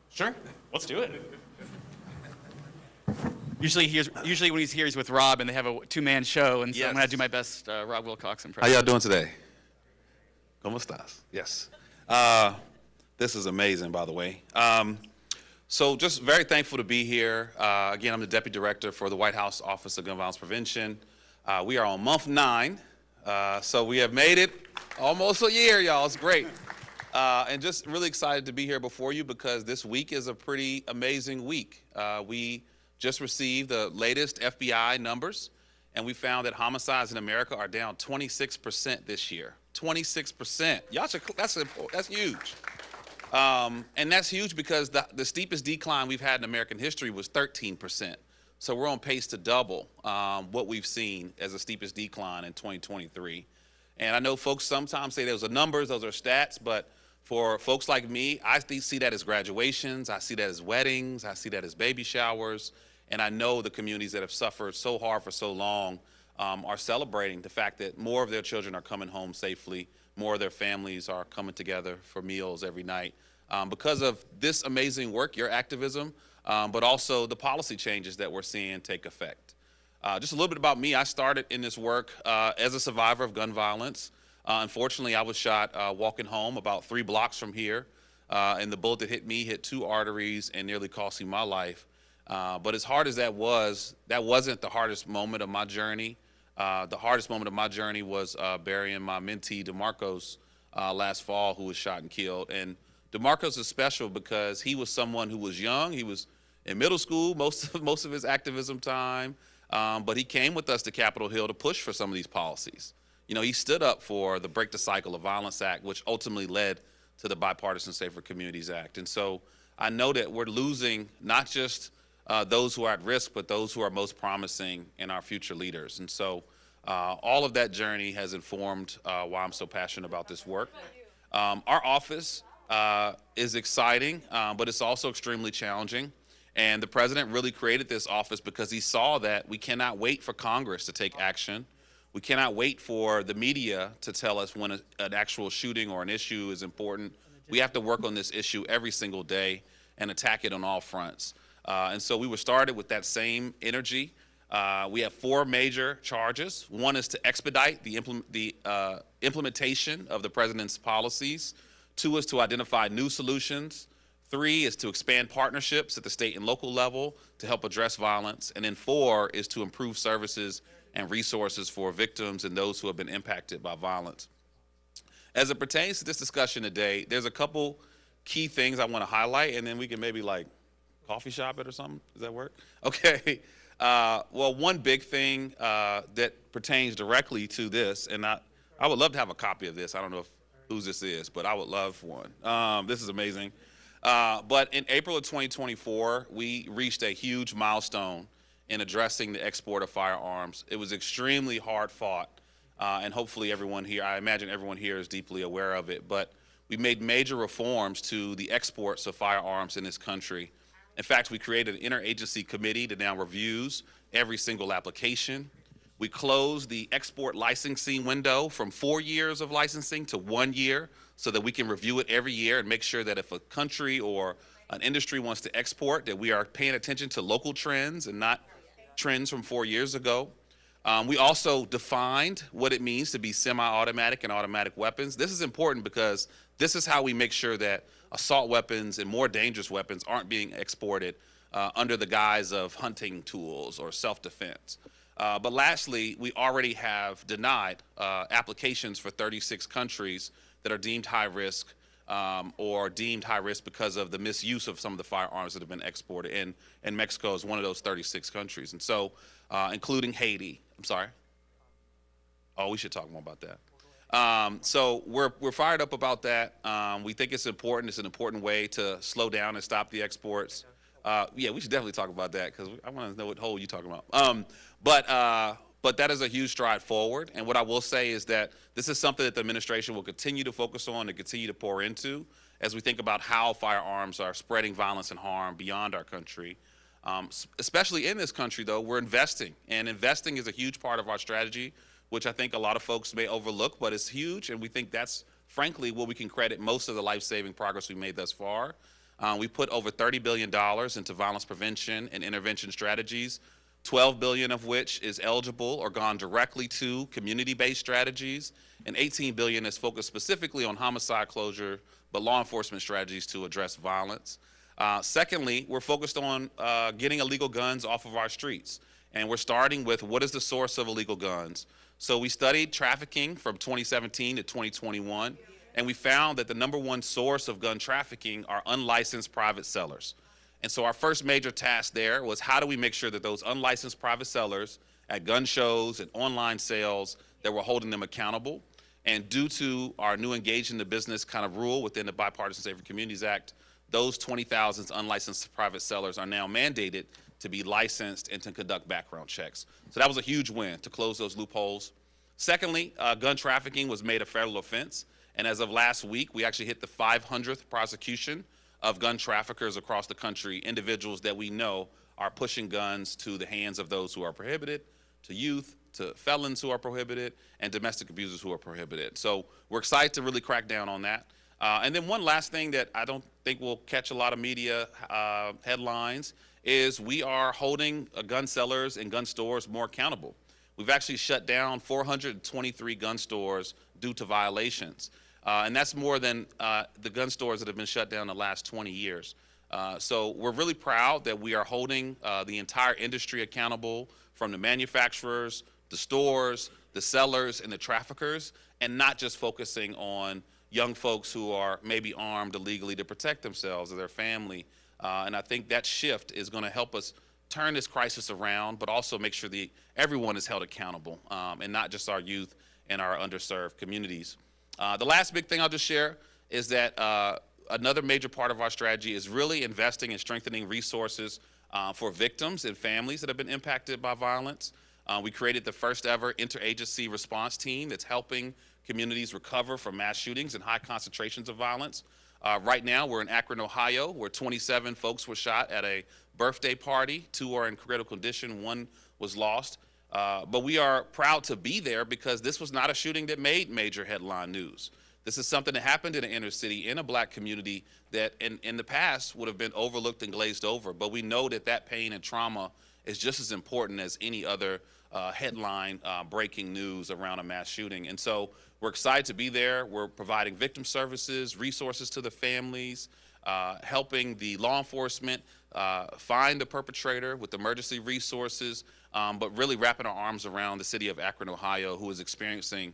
D: Sure, let's do it. Usually when he's here, he's with Rob, and they have a two-man show, and so
J: Yes.
D: I'm gonna do my best Rob Wilcox impression.
J: How y'all doing today? ¿Cómo estás? Yes. This is amazing, by the way. So just very thankful to be here. Again, I'm the Deputy Director for the White House Office of Gun Violence Prevention. We are on month 9, so we have made it almost a year, y'all. It's great. And just really excited to be here before you because this week is a pretty amazing week. We just received the latest FBI numbers, and we found that homicides in America are down 26% this year. 26%. Y'all should, that's huge. And that's huge because the steepest decline we've had in American history was 13%. So we're on pace to double what we've seen as the steepest decline in 2023. And I know folks sometimes say those are numbers, those are stats, but for folks like me, I see that as graduations, I see that as weddings, I see that as baby showers, and I know the communities that have suffered so hard for so long are celebrating the fact that more of their children are coming home safely, more of their families are coming together for meals every night because of this amazing work, your activism, but also the policy changes that we're seeing take effect. Just a little bit about me. I started in this work as a survivor of gun violence. Unfortunately, I was shot walking home about 3 blocks from here, and the bullet that hit me hit 2 arteries and nearly cost me my life. But as hard as that wasn't the hardest moment of my journey. The hardest moment of my journey was burying my mentee, DeMarcos, last fall, who was shot and killed. And DeMarcos is special because he was someone who was young. He was in middle school most of his activism time, but he came with us to Capitol Hill to push for some of these policies. You know, he stood up for the Break the Cycle of Violence Act, which ultimately led to the Bipartisan Safer Communities Act. And so I know that we're losing not just those who are at risk, but those who are most promising in our future leaders. And so all of that journey has informed why I'm so passionate about this work. Our office is exciting, but it's also extremely challenging. And the president really created this office because he saw that we cannot wait for Congress to take action. We cannot wait for the media to tell us when an actual shooting or an issue is important. We have to work on this issue every single day and attack it on all fronts. And so we were started with that same energy. We have 4 major charges. One is to expedite the implementation of the president's policies. 2 is to identify new solutions. 3 is to expand partnerships at the state and local level to help address violence. And then 4 is to improve services and resources for victims and those who have been impacted by violence. As it pertains to this discussion today, there's a couple key things I want to highlight, and then we can maybe like coffee shop it or something. Does that work? Okay. Well, one big thing that pertains directly to this, and I would love to have a copy of this. I don't know whose this is, but I would love one. This is amazing. But in April of 2024, we reached a huge milestone in addressing the export of firearms. It was extremely hard fought, and hopefully everyone here, I imagine everyone here is deeply aware of it, but we made major reforms to the exports of firearms in this country. In fact, we created an interagency committee that now reviews every single application. We closed the export licensing window from 4 years of licensing to 1 year so that we can review it every year and make sure that if a country or an industry wants to export, that we are paying attention to local trends and not trends from 4 years ago. We also defined what it means to be semi-automatic and automatic weapons. This is important because this is how we make sure that assault weapons and more dangerous weapons aren't being exported under the guise of hunting tools or self-defense. But lastly, we already have denied applications for 36 countries that are deemed high risk or deemed high risk because of the misuse of some of the firearms that have been exported. And Mexico is one of those 36 countries. And so, including Haiti. I'm sorry? Oh, we should talk more about that. So we're fired up about that. We think it's important. It's an important way to slow down and stop the exports. Yeah, we should definitely talk about that because I want to know what hole you're talking about. But that is a huge stride forward. And what I will say is that this is something that the administration will continue to focus on and continue to pour into as we think about how firearms are spreading violence and harm beyond our country. Especially in this country, though, we're investing. And investing is a huge part of our strategy, which I think a lot of folks may overlook, but it's huge. And we think that's, frankly, where we can credit most of the life-saving progress we made thus far. We put over $30 billion into violence prevention and intervention strategies, $12 billion of which is eligible or gone directly to community-based strategies, and $18 billion is focused specifically on homicide closure, but law enforcement strategies to address violence. Secondly, we're focused on getting illegal guns off of our streets, and we're starting with what is the source of illegal guns. So we studied trafficking from 2017 to 2021, and we found that the #1 source of gun trafficking are unlicensed private sellers. And so our first major task there was how do we make sure that those unlicensed private sellers at gun shows and online sales, that we're holding them accountable. And due to our new Engage in the Business kind of rule within the Bipartisan Safer Communities Act, those 20,000 unlicensed private sellers are now mandated to be licensed and to conduct background checks. So that was a huge win to close those loopholes. Secondly, gun trafficking was made a federal offense. And as of last week, we actually hit the 500th prosecution of gun traffickers across the country, individuals that we know are pushing guns to the hands of those who are prohibited, to youth, to felons who are prohibited, and domestic abusers who are prohibited. So we're excited to really crack down on that. And then one last thing that I don't think will catch a lot of media headlines is we are holding gun sellers and gun stores more accountable. We've actually shut down 423 gun stores due to violations. And that's more than the gun stores that have been shut down the last 20 years. So we're really proud that we are holding the entire industry accountable, from the manufacturers, the stores, the sellers, and the traffickers, and not just focusing on young folks who are maybe armed illegally to protect themselves or their family. And I think that shift is going to help us turn this crisis around, but also make sure that everyone is held accountable, and not just our youth and our underserved communities. The last big thing I'll just share is that another major part of our strategy is really investing in strengthening resources for victims and families that have been impacted by violence. We created the first ever interagency response team that's helping communities recover from mass shootings and high concentrations of violence. Right now, we're in Akron, Ohio, where 27 folks were shot at a birthday party. 2 are in critical condition, 1 was lost. But we are proud to be there because this was not a shooting that made major headline news. This is something that happened in the inner city in a black community that in the past would have been overlooked and glazed over. But we know that that pain and trauma is just as important as any other headline breaking news around a mass shooting. And so we're excited to be there. We're providing victim services, resources to the families, helping the law enforcement find the perpetrator with emergency resources, but really wrapping our arms around the city of Akron, Ohio, who is experiencing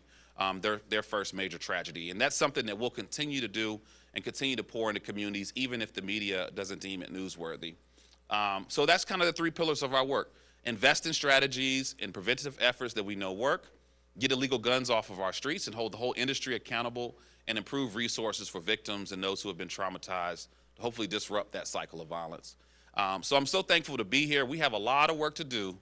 J: their first major tragedy. And that's something that we'll continue to do and continue to pour into communities, even if the media doesn't deem it newsworthy. So that's kind of the 3 pillars of our work. Invest in strategies and preventative efforts that we know work, get illegal guns off of our streets and hold the whole industry accountable, and improve resources for victims and those who have been traumatized to hopefully disrupt that cycle of violence. So I'm so thankful to be here. We have a lot of work to do.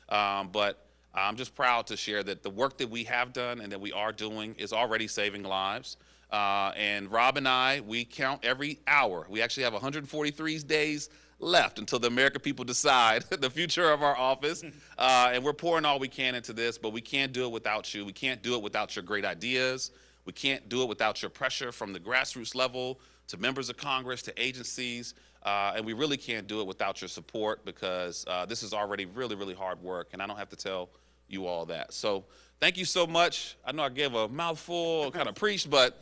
J: But I'm just proud to share that the work that we have done and that we are doing is already saving lives. And Rob and I, we count every hour. We actually have 143 days left until the American people decide the future of our office. And we're pouring all we can into this, but we can't do it without you. We can't do it without your great ideas. We can't do it without your pressure from the grassroots level to members of Congress to agencies. And we really can't do it without your support because this is already really, really hard work. And I don't have to tell you all that. So thank you so much. I know I gave a mouthful, kind of preached, but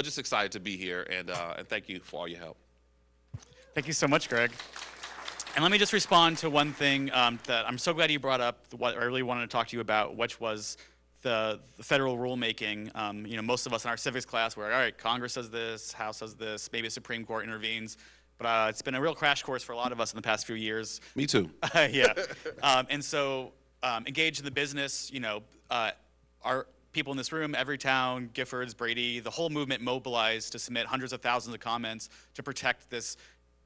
J: just excited to be here. And thank you for all your help.
D: Thank you so much, Greg. And let me just respond to one thing that I'm so glad you brought up, what I really wanted to talk to you about, which was the federal rulemaking. You know, most of us in our civics class were, all right, Congress says this, House says this, maybe the Supreme Court intervenes. But it's been a real crash course for a lot of us in the past few years.
J: Me too.
D: Yeah. And so engaged in the business, you know, our people in this room, Everytown, Giffords, Brady, the whole movement mobilized to submit hundreds of thousands of comments to protect this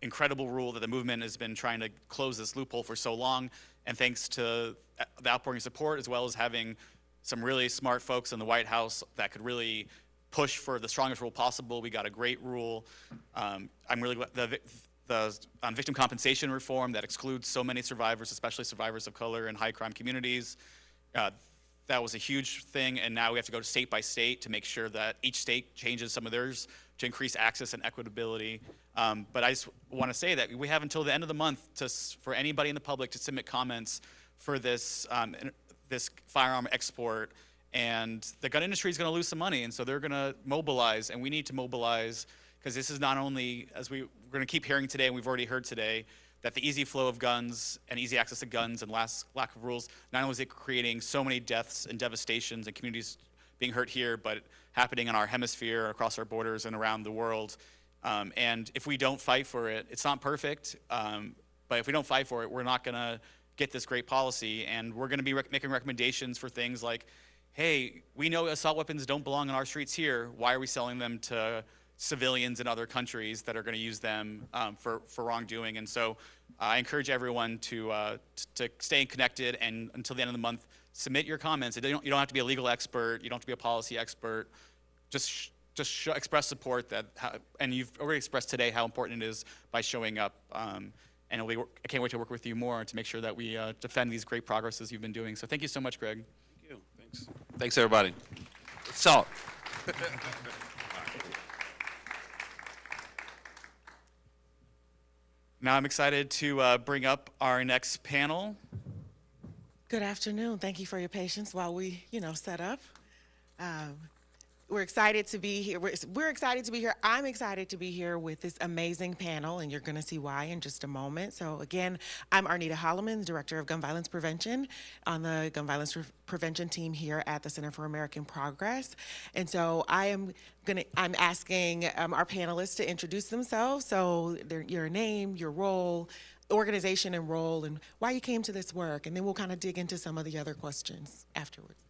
D: incredible rule that the movement has been trying to close this loophole for so long. And thanks to the outpouring support, as well as having some really smart folks in the White House that could really push for the strongest rule possible, we got a great rule. I'm really glad the victim compensation reform that excludes so many survivors, especially survivors of color in high crime communities. That was a huge thing, and now we have to go state by state to make sure that each state changes some of theirs to increase access and equitability. But I just want to say that we have until the end of the month for anybody in the public to submit comments for this, this firearm export. And the gun industry is going to lose some money, and so they're going to mobilize, and we need to mobilize, because this is not only, as we're going to keep hearing today, and we've already heard today, that the easy flow of guns and easy access to guns and lack of rules, not only is it creating so many deaths and devastations and communities being hurt here, but happening in our hemisphere, across our borders, and around the world. And if we don't fight for it, it's not perfect, but if we don't fight for it, we're not going to get this great policy, and we're going to be making recommendations for things like, hey, we know assault weapons don't belong on our streets here. Why are we selling them to civilians in other countries that are going to use them for wrongdoing. And so I encourage everyone to stay connected, and until the end of the month, submit your comments. You don't have to be a legal expert. You don't have to be a policy expert. Just express support and you've already expressed today how important it is by showing up. And I can't wait to work with you more to make sure that we defend these great progresses you've been doing. So thank you so much, Greg.
J: Thank you. Thanks. Thanks, everybody. Salt.
D: Now I'm excited to bring up our next panel.
K: Good afternoon. Thank you for your patience while we, set up. We're excited to be here. We're excited to be here. I'm excited to be here with this amazing panel, and you're going to see why in just a moment. So again, I'm Arnita Holloman, the Director of Gun Violence Prevention on the Gun Violence Prevention team here at the Center for American Progress. And so I'm asking our panelists to introduce themselves. So your name, your role, organization and role, and why you came to this work. And then we'll kind of dig into some of the other questions afterwards.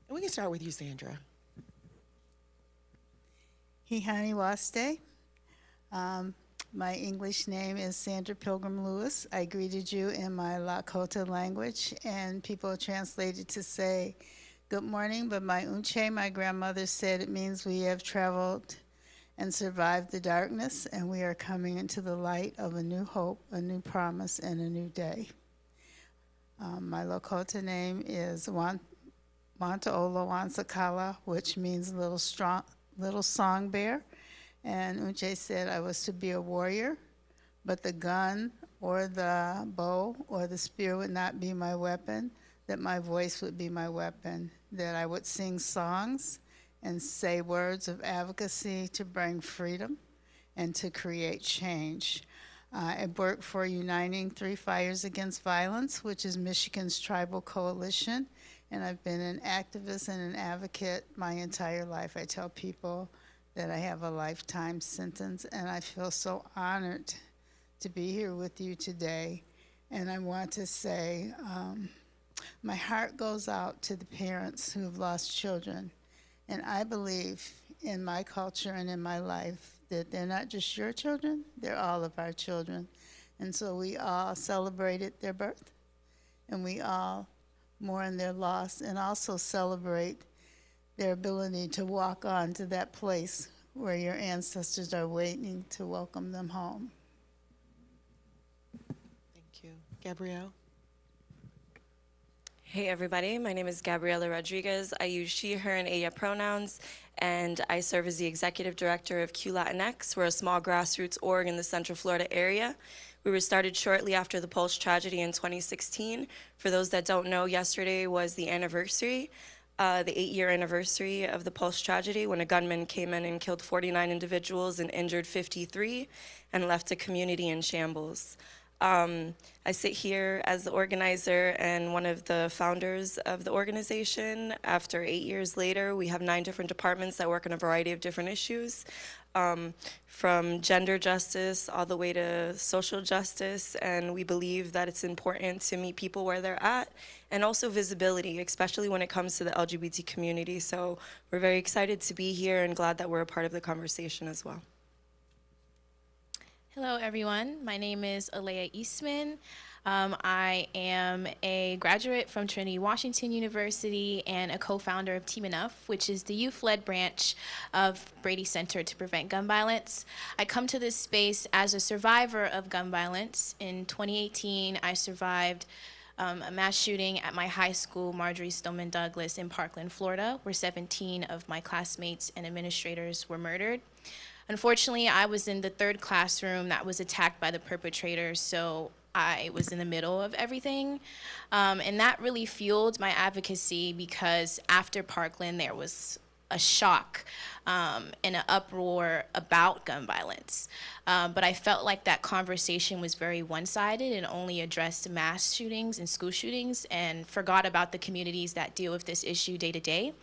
K: And we can start with you, Sandra.
L: Hihani Waste. My English name is Sandra Pilgrim Lewis. I greeted you in my Lakota language, and people translated to say good morning, but my Unche, my grandmother, said it means we have traveled and survived the darkness, and we are coming into the light of a new hope, a new promise, and a new day. My Lakota name is Wantaolo Wansakala, which means little song bear, and Unche said I was to be a warrior, but the gun or the bow or the spear would not be my weapon, that my voice would be my weapon, that I would sing songs and say words of advocacy to bring freedom and to create change. I work for Uniting Three Fires Against Violence, which is Michigan's tribal coalition, and I've been an activist and an advocate my entire life. I tell people that I have a lifetime sentence, and I feel so honored to be here with you today. And I want to say, my heart goes out to the parents who have lost children. And I believe in my culture and in my life that they're not just your children, they're all of our children. And so we all celebrated their birth, and we all mourn their loss, and also celebrate their ability to walk on to that place where your ancestors are waiting to welcome them home.
K: Thank you. Gabrielle?
M: Hey everybody, my name is Gabriela Rodriguez. I use she, her, and ella pronouns, and I serve as the Executive Director of Q Latinx. We're a small grassroots org in the Central Florida area. We were started shortly after the Pulse tragedy in 2016. For those that don't know, yesterday was the anniversary, the 8-year anniversary of the Pulse tragedy, when a gunman came in and killed 49 individuals and injured 53 and left a community in shambles. I sit here as the organizer and one of the founders of the organization. After 8 years later, we have 9 different departments that work on a variety of different issues, from gender justice all the way to social justice, and we believe that it's important to meet people where they're at, and also visibility, especially when it comes to the LGBT community. So we're very excited to be here and glad that we're a part of the conversation as well.
N: Hello, everyone. My name is Alea Eastman. I am a graduate from Trinity Washington University and a co-founder of Team Enough, which is the youth-led branch of Brady Center to Prevent Gun Violence. I come to this space as a survivor of gun violence. In 2018, I survived a mass shooting at my high school, Marjorie Stoneman Douglas, in Parkland, Florida, where 17 of my classmates and administrators were murdered. Unfortunately, I was in the third classroom that was attacked by the perpetrators, so I was in the middle of everything. And that really fueled my advocacy, because after Parkland, there was a shock and an uproar about gun violence. But I felt like that conversation was very one-sided and only addressed mass shootings and school shootings and forgot about the communities that deal with this issue day to day.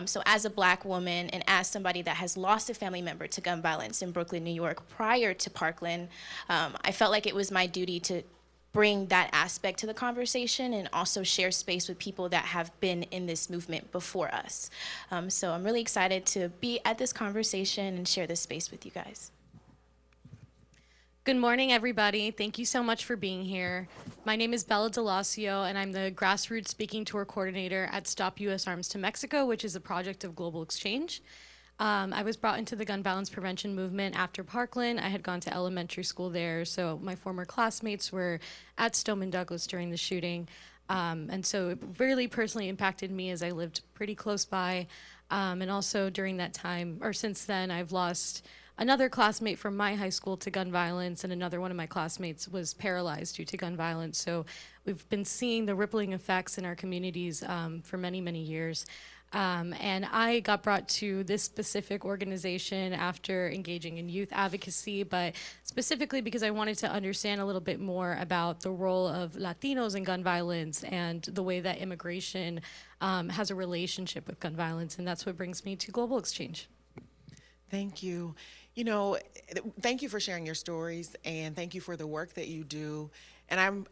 N: So as a Black woman and as somebody that has lost a family member to gun violence in Brooklyn, New York prior to Parkland, I felt like it was my duty to bring that aspect to the conversation and also share space with people that have been in this movement before us. So I'm really excited to be at this conversation and share this space with you guys.
O: Good morning, everybody. Thank you so much for being here. My name is Bella Delasio, and I'm the Grassroots Speaking Tour Coordinator at Stop U.S. Arms to Mexico, which is a project of global exchange. I was brought into the gun violence prevention movement after Parkland. I had gone to elementary school there, so my former classmates were at Stoneman Douglas during the shooting. And so it really personally impacted me as I lived pretty close by. And also during that time, or since then, I've lost another classmate from my high school to gun violence, and another one of my classmates was paralyzed due to gun violence. So we've been seeing the rippling effects in our communities for many, many years. And I got brought to this specific organization after engaging in youth advocacy, but specifically because I wanted to understand a little bit more about the role of Latinos in gun violence and the way that immigration has a relationship with gun violence. And that's what brings me to Global Exchange.
K: Thank you. You know, thank you for sharing your stories, and thank you for the work that you do. And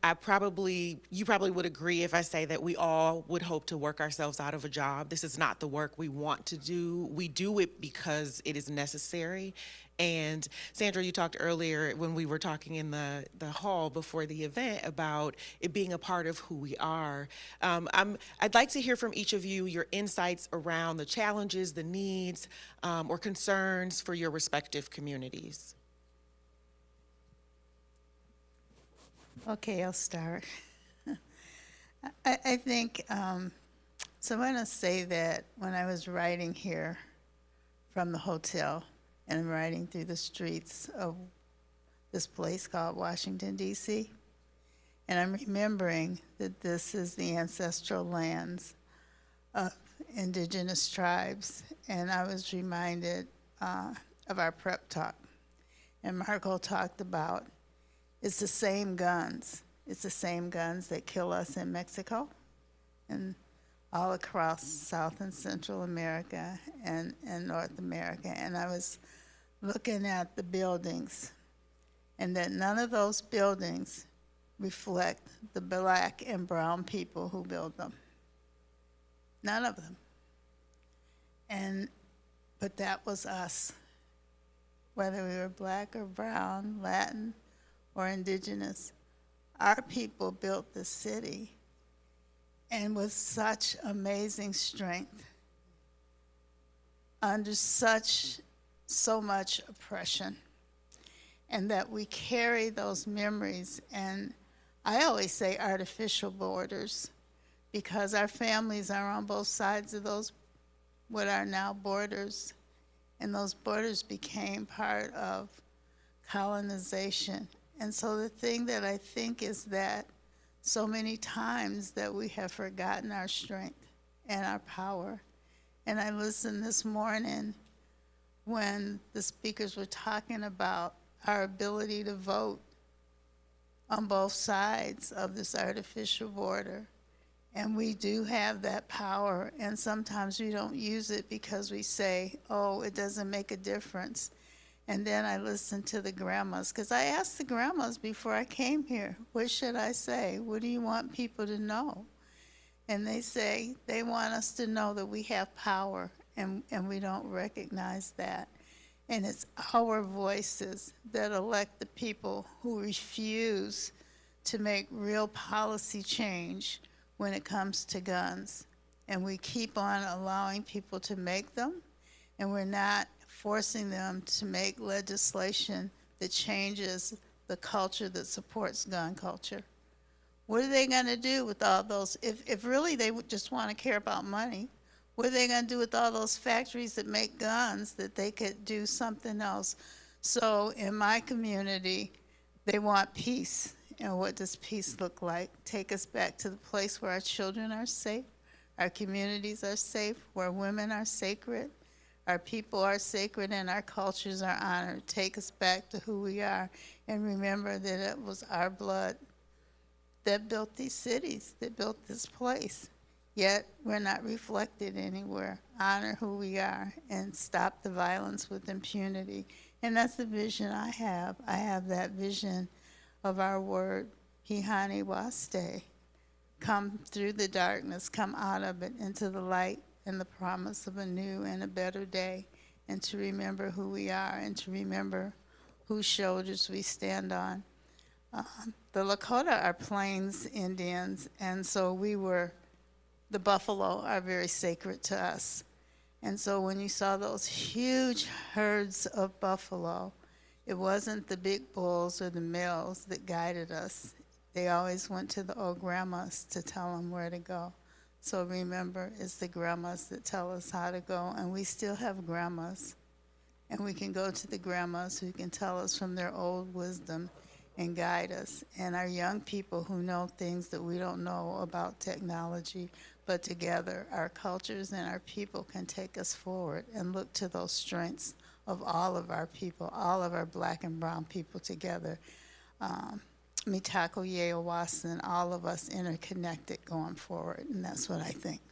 K: you probably would agree if I say that we all would hope to work ourselves out of a job. This is not the work we want to do. We do it because it is necessary. And Sandra, you talked earlier when we were talking in the hall before the event about it being a part of who we are. I'd like to hear from each of you your insights around the challenges, the needs, or concerns for your respective communities.
L: Okay, I'll start. I think, so I'm going to say that when I was riding here from the hotel and I'm riding through the streets of this place called Washington, D.C., and I'm remembering that this is the ancestral lands of indigenous tribes, and I was reminded of our prep talk. And Marco talked about it's the same guns. It's the same guns that kill us in Mexico and all across South and Central America and North America. And I was looking at the buildings, and that none of those buildings reflect the black and brown people who build them. None of them. But that was us. Whether we were black or brown, Latin, or indigenous, our people built the city, and with such amazing strength, under so much oppression, and that we carry those memories. And I always say artificial borders, because our families are on both sides of those what are now borders, and those borders became part of colonization. And so the thing that I think is that so many times that we have forgotten our strength and our power. And I listened this morning when the speakers were talking about our ability to vote on both sides of this artificial border. And we do have that power, and sometimes we don't use it because we say, oh, it doesn't make a difference. And then I listened to the grandmas, because I asked the grandmas before I came here, what should I say? What do you want people to know? And they say they want us to know that we have power, and we don't recognize that. And it's our voices that elect the people who refuse to make real policy change when it comes to guns. And we keep on allowing people to make them, and we're not forcing them to make legislation that changes the culture that supports gun culture. What are they going to do with all those, if really they would just want to care about money, what are they going to do with all those factories that make guns that they could do something else? So in my community, they want peace. And what does peace look like? Take us back to the place where our children are safe, our communities are safe, where women are sacred, our people are sacred, and our cultures are honored. Take us back to who we are, and remember that it was our blood that built these cities, that built this place. Yet we're not reflected anywhere. Honor who we are and stop the violence with impunity. And that's the vision I have. I have that vision of our word, Hihani Waste. Come through the darkness, come out of it into the light and the promise of a new and a better day, and to remember who we are and to remember whose shoulders we stand on. The Lakota are Plains Indians, and so the buffalo are very sacred to us. And so when you saw those huge herds of buffalo, it wasn't the big bulls or the males that guided us. They always went to the old grandmas to tell them where to go. So remember, it's the grandmas that tell us how to go, and we still have grandmas. And we can go to the grandmas who can tell us from their old wisdom and guide us. And our young people who know things that we don't know about technology, but together our cultures and our people can take us forward and look to those strengths of all of our people, all of our black and brown people together. Mitako Yeowasan, all of us interconnected going forward, and that's what I think.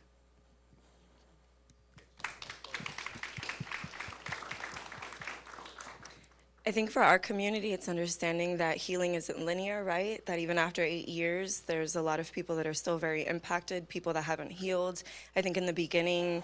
M: I think for our community, it's understanding that healing isn't linear, right? That even after 8 years, there's a lot of people that are still very impacted, people that haven't healed. I think in the beginning,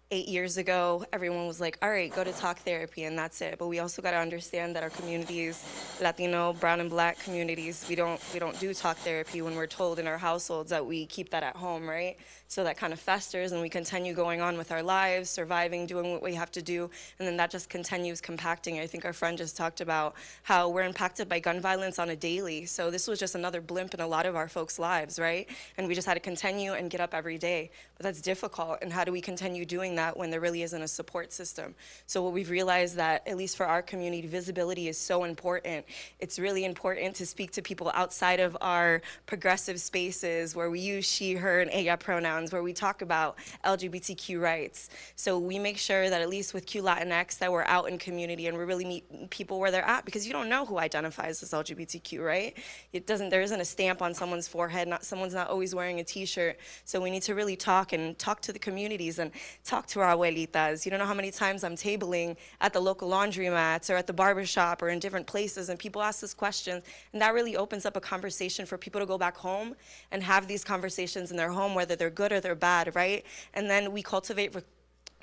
M: 8 years ago, everyone was like, all right, go to talk therapy, and that's it. But we also got to understand that our communities, Latino, brown and black communities, we don't do talk therapy when we're told in our households that we keep that at home, right? So that kind of festers, and we continue going on with our lives, surviving, doing what we have to do, and then that just continues compacting. I think our friend just talked about how we're impacted by gun violence on a daily. So this was just another blimp in a lot of our folks' lives, right? And we just had to continue and get up every day. But that's difficult, and how do we continue doing that when there really isn't a support system? So what we've realized that, at least for our community, visibility is so important. It's really important to speak to people outside of our progressive spaces where we use she, her, and ella pronouns, where we talk about LGBTQ rights. So we make sure that at least with Q Latinx that we're out in community and we really meet people where they're at, because you don't know who identifies as LGBTQ, right? There isn't a stamp on someone's forehead, someone's not always wearing a t-shirt. So we need to really talk to the communities and talk to our abuelitas. You don't know how many times I'm tabling at the local laundromats or at the barbershop or in different places, and people ask us questions, and that really opens up a conversation for people to go back home and have these conversations in their home, whether they're good or they're bad, right? And then we cultivate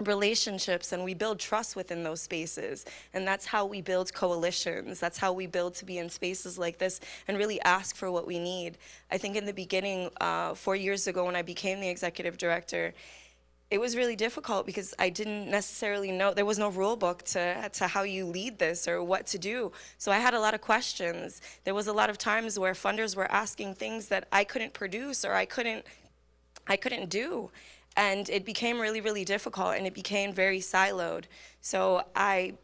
M: relationships and we build trust within those spaces, and that's how we build coalitions. That's how we build to be in spaces like this and really ask for what we need. I think in the beginning, 4 years ago when I became the executive director, it was really difficult because I didn't necessarily know, there was no rule book to how you lead this or what to do. So I had a lot of questions. There was a lot of times where funders were asking things that I couldn't produce or I couldn't do. And it became really, really difficult, and it became very siloed. So I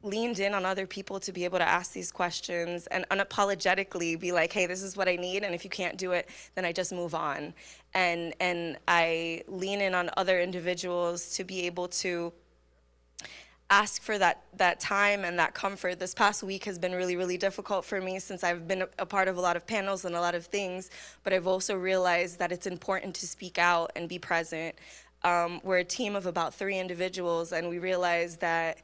M: leaned in on other people to be able to ask these questions and unapologetically be like, hey, this is what I need, and if you can't do it, then I just move on. And I lean in on other individuals to be able to ask for that time and that comfort. This past week has been really, really difficult for me since I've been a part of a lot of panels and a lot of things, but I've also realized that it's important to speak out and be present. We're a team of about 3 individuals, and we realize that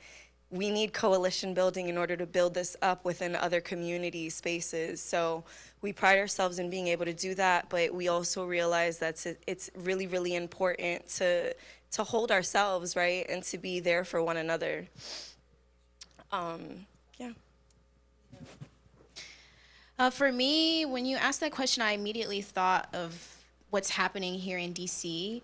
M: we need coalition building in order to build this up within other community spaces. So we pride ourselves in being able to do that, but we also realize that it's really, really important to hold ourselves, right, and to be there for one another. Yeah.
N: For me, when you asked that question, I immediately thought of what's happening here in DC.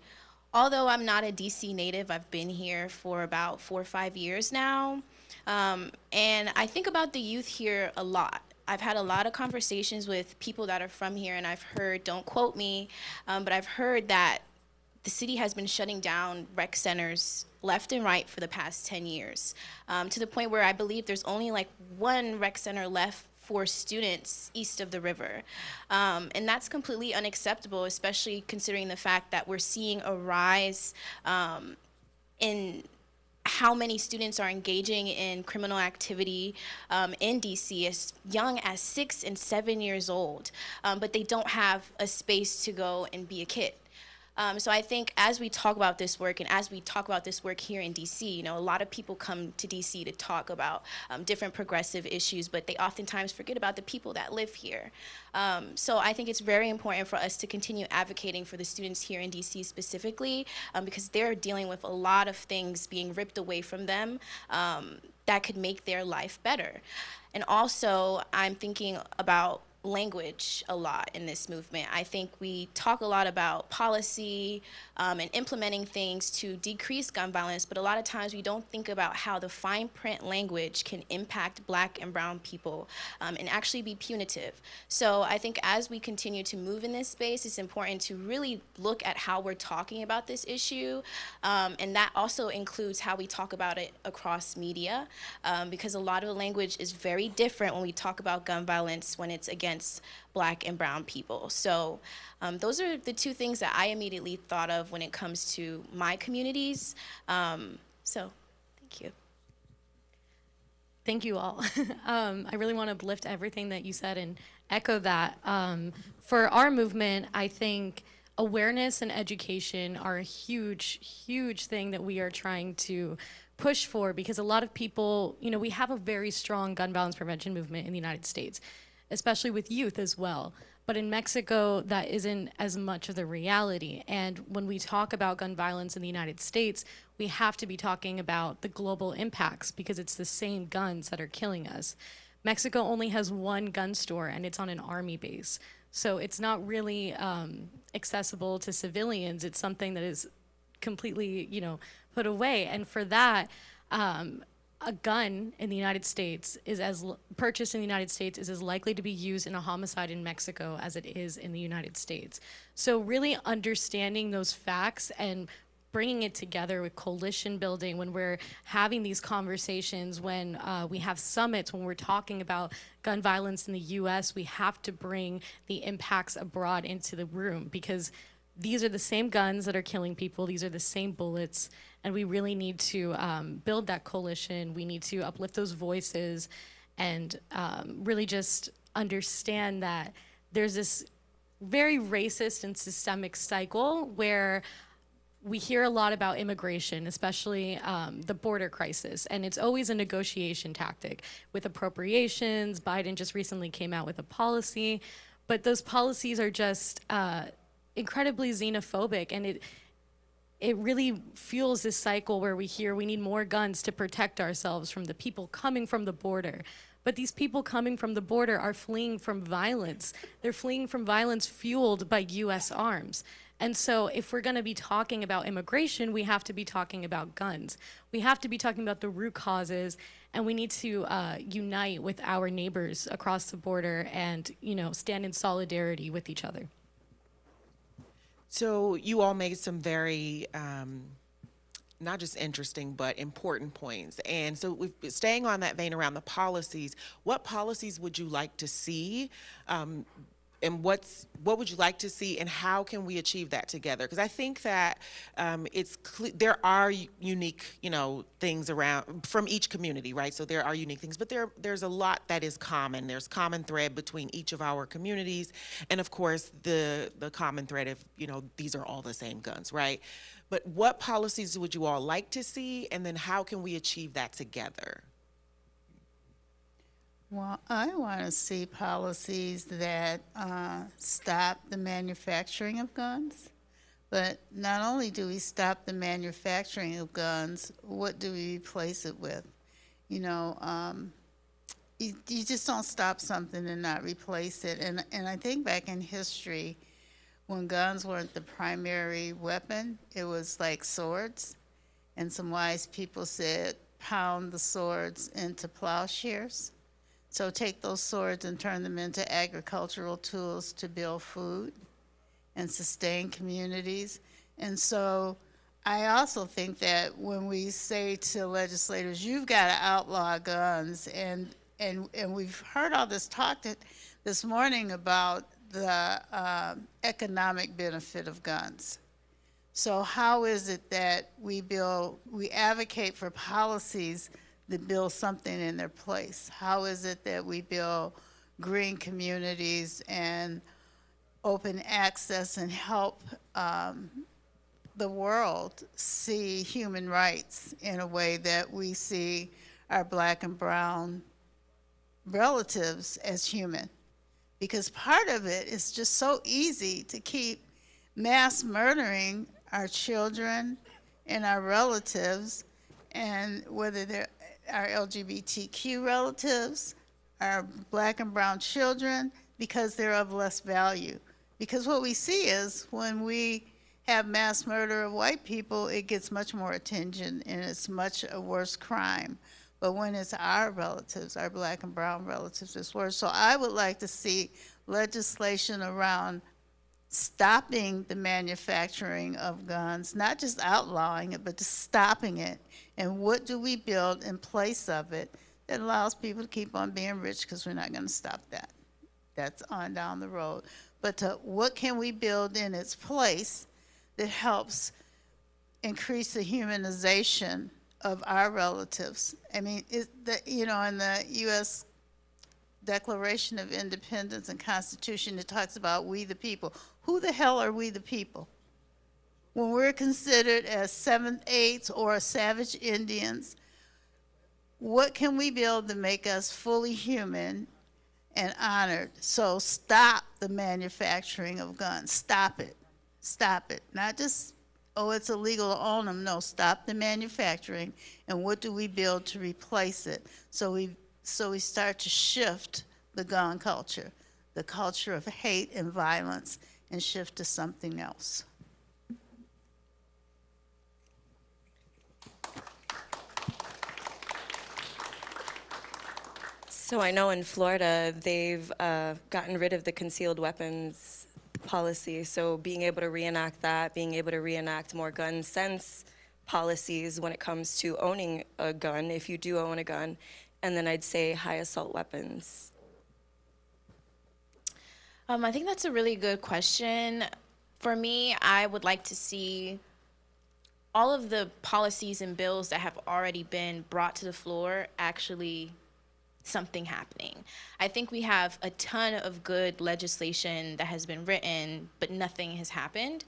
N: Although I'm not a DC native, I've been here for about 4 or 5 years now. And I think about the youth here a lot. I've had a lot of conversations with people that are from here, and I've heard, don't quote me, but I've heard that the city has been shutting down rec centers left and right for the past 10 years, to the point where I believe there's only like 1 rec center left for students east of the river. And that's completely unacceptable, especially considering the fact that we're seeing a rise in how many students are engaging in criminal activity in DC as young as 6 and 7 years old, but they don't have a space to go and be a kid. So I think as we talk about this work, and as we talk about this work here in DC, you know, a lot of people come to DC to talk about different progressive issues, but they oftentimes forget about the people that live here. So I think it's very important for us to continue advocating for the students here in DC specifically, because they're dealing with a lot of things being ripped away from them that could make their life better. And also, I'm thinking about language a lot in this movement. I think we talk a lot about policy and implementing things to decrease gun violence, but a lot of times we don't think about how the fine print language can impact Black and brown people and actually be punitive. So I think as we continue to move in this space, it's important to really look at how we're talking about this issue, and that also includes how we talk about it across media, because a lot of the language is very different when we talk about gun violence when it's against Black and brown people. So those are the two things that I immediately thought of when it comes to my communities. So thank you.
O: Thank you all. I really want to uplift everything that you said and echo that. For our movement, I think awareness and education are a huge, huge thing that we are trying to push for, because a lot of people, you know, we have a very strong gun violence prevention movement in the United States, especially with youth as well. But in Mexico, that isn't as much of the reality. And when we talk about gun violence in the United States, we have to be talking about the global impacts, because it's the same guns that are killing us. Mexico only has one gun store, and it's on an army base. So it's not really accessible to civilians. It's something that is completely, you know, put away. And for that, a gun in the United States is purchased in the United States is as likely to be used in a homicide in Mexico as it is in the United States. So really understanding those facts and bringing it together with coalition building, when we're having these conversations, when we have summits, when we're talking about gun violence in the US, we have to bring the impacts abroad into the room, because these are the same guns that are killing people. These are the same bullets. And we really need to build that coalition. We need to uplift those voices and really just understand that there's this very racist and systemic cycle where we hear a lot about immigration, especially the border crisis, and it's always a negotiation tactic with appropriations. Biden just recently came out with a policy, but those policies are just incredibly xenophobic, and it really fuels this cycle where we hear we need more guns to protect ourselves from the people coming from the border. But these people coming from the border are fleeing from violence. They're fleeing from violence fueled by US arms. And so if we're gonna be talking about immigration, we have to be talking about guns. We have to be talking about the root causes, and we need to unite with our neighbors across the border and, you know, stand in solidarity with each other.
K: So you all made some very, not just interesting, but important points. And so staying on that vein around the policies, what policies would you like to see? And what would you like to see, and how can we achieve that together? Because I think that there are unique, you know, things around from each community, right? So there are unique things, but there's a lot that is common. There's common thread between each of our communities, and of course the common thread of, you know, these are all the same guns, right? But what policies would you all like to see, and then how can we achieve that together?
L: Well, I want to see policies that stop the manufacturing of guns. But not only do we stop the manufacturing of guns, what do we replace it with? You know, you just don't stop something and not replace it. And I think back in history, when guns weren't the primary weapon, it was like swords. And some wise people said, pound the swords into plowshares. So take those swords and turn them into agricultural tools to build food and sustain communities. And so I also think that when we say to legislators, you've got to outlaw guns, and we've heard all this talk this morning about the economic benefit of guns. So how is it that we advocate for policies that build something in their place? How is it that we build green communities and open access and help the world see human rights in a way that we see our Black and brown relatives as human. Because part of it is just so easy to keep mass murdering our children and our relatives, and whether they're our LGBTQ relatives, our Black and brown children, because they're of less value. Because what we see is when we have mass murder of white people, it gets much more attention and it's much a worse crime. But when it's our relatives, our Black and brown relatives, it's worse. So I would like to see legislation around stopping the manufacturing of guns, not just outlawing it, but just stopping it. And what do we build in place of it that allows people to keep on being rich, because we're not going to stop that. That's on down the road. But what can we build in its place that helps increase the humanization of our relatives? I mean, in the U.S. Declaration of Independence and Constitution, it talks about we the people. Who the hell are we the people? When we're considered as 7/8 or savage Indians, what can we build to make us fully human and honored? So stop the manufacturing of guns. Stop it. Stop it. Not just, oh, it's illegal to own them. No, stop the manufacturing. And what do we build to replace it? So we start to shift the gun culture, the culture of hate and violence, and shift to something else.
M: So I know in Florida, they've gotten rid of the concealed weapons policy. So being able to reenact that, being able to reenact more gun sense policies when it comes to owning a gun, if you do own a gun, and then I'd say high assault weapons.
N: I think that's a really good question. For me, I would like to see all of the policies and bills that have already been brought to the floor actually something happening. I think we have a ton of good legislation that has been written, but nothing has happened.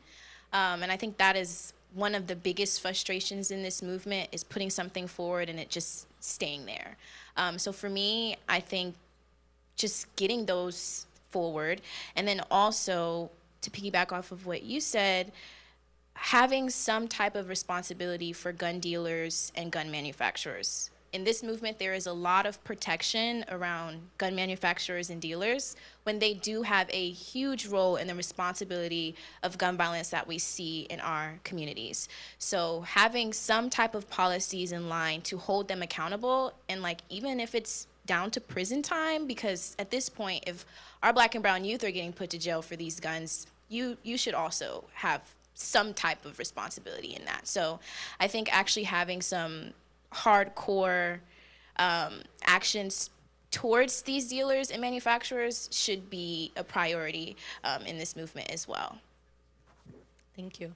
N: And I think that is one of the biggest frustrations in this movement, is putting something forward and it just staying there. So for me, I think just getting those forward, and then also to piggyback off of what you said, having some type of responsibility for gun dealers and gun manufacturers. In this movement, there is a lot of protection around gun manufacturers and dealers when they do have a huge role in the responsibility of gun violence that we see in our communities. So having some type of policies in line to hold them accountable, and like even if it's down to prison time, because at this point, if our Black and brown youth are getting put to jail for these guns, you should also have some type of responsibility in that. So I think actually having some hardcore actions towards these dealers and manufacturers should be a priority in this movement as well.
O: Thank you.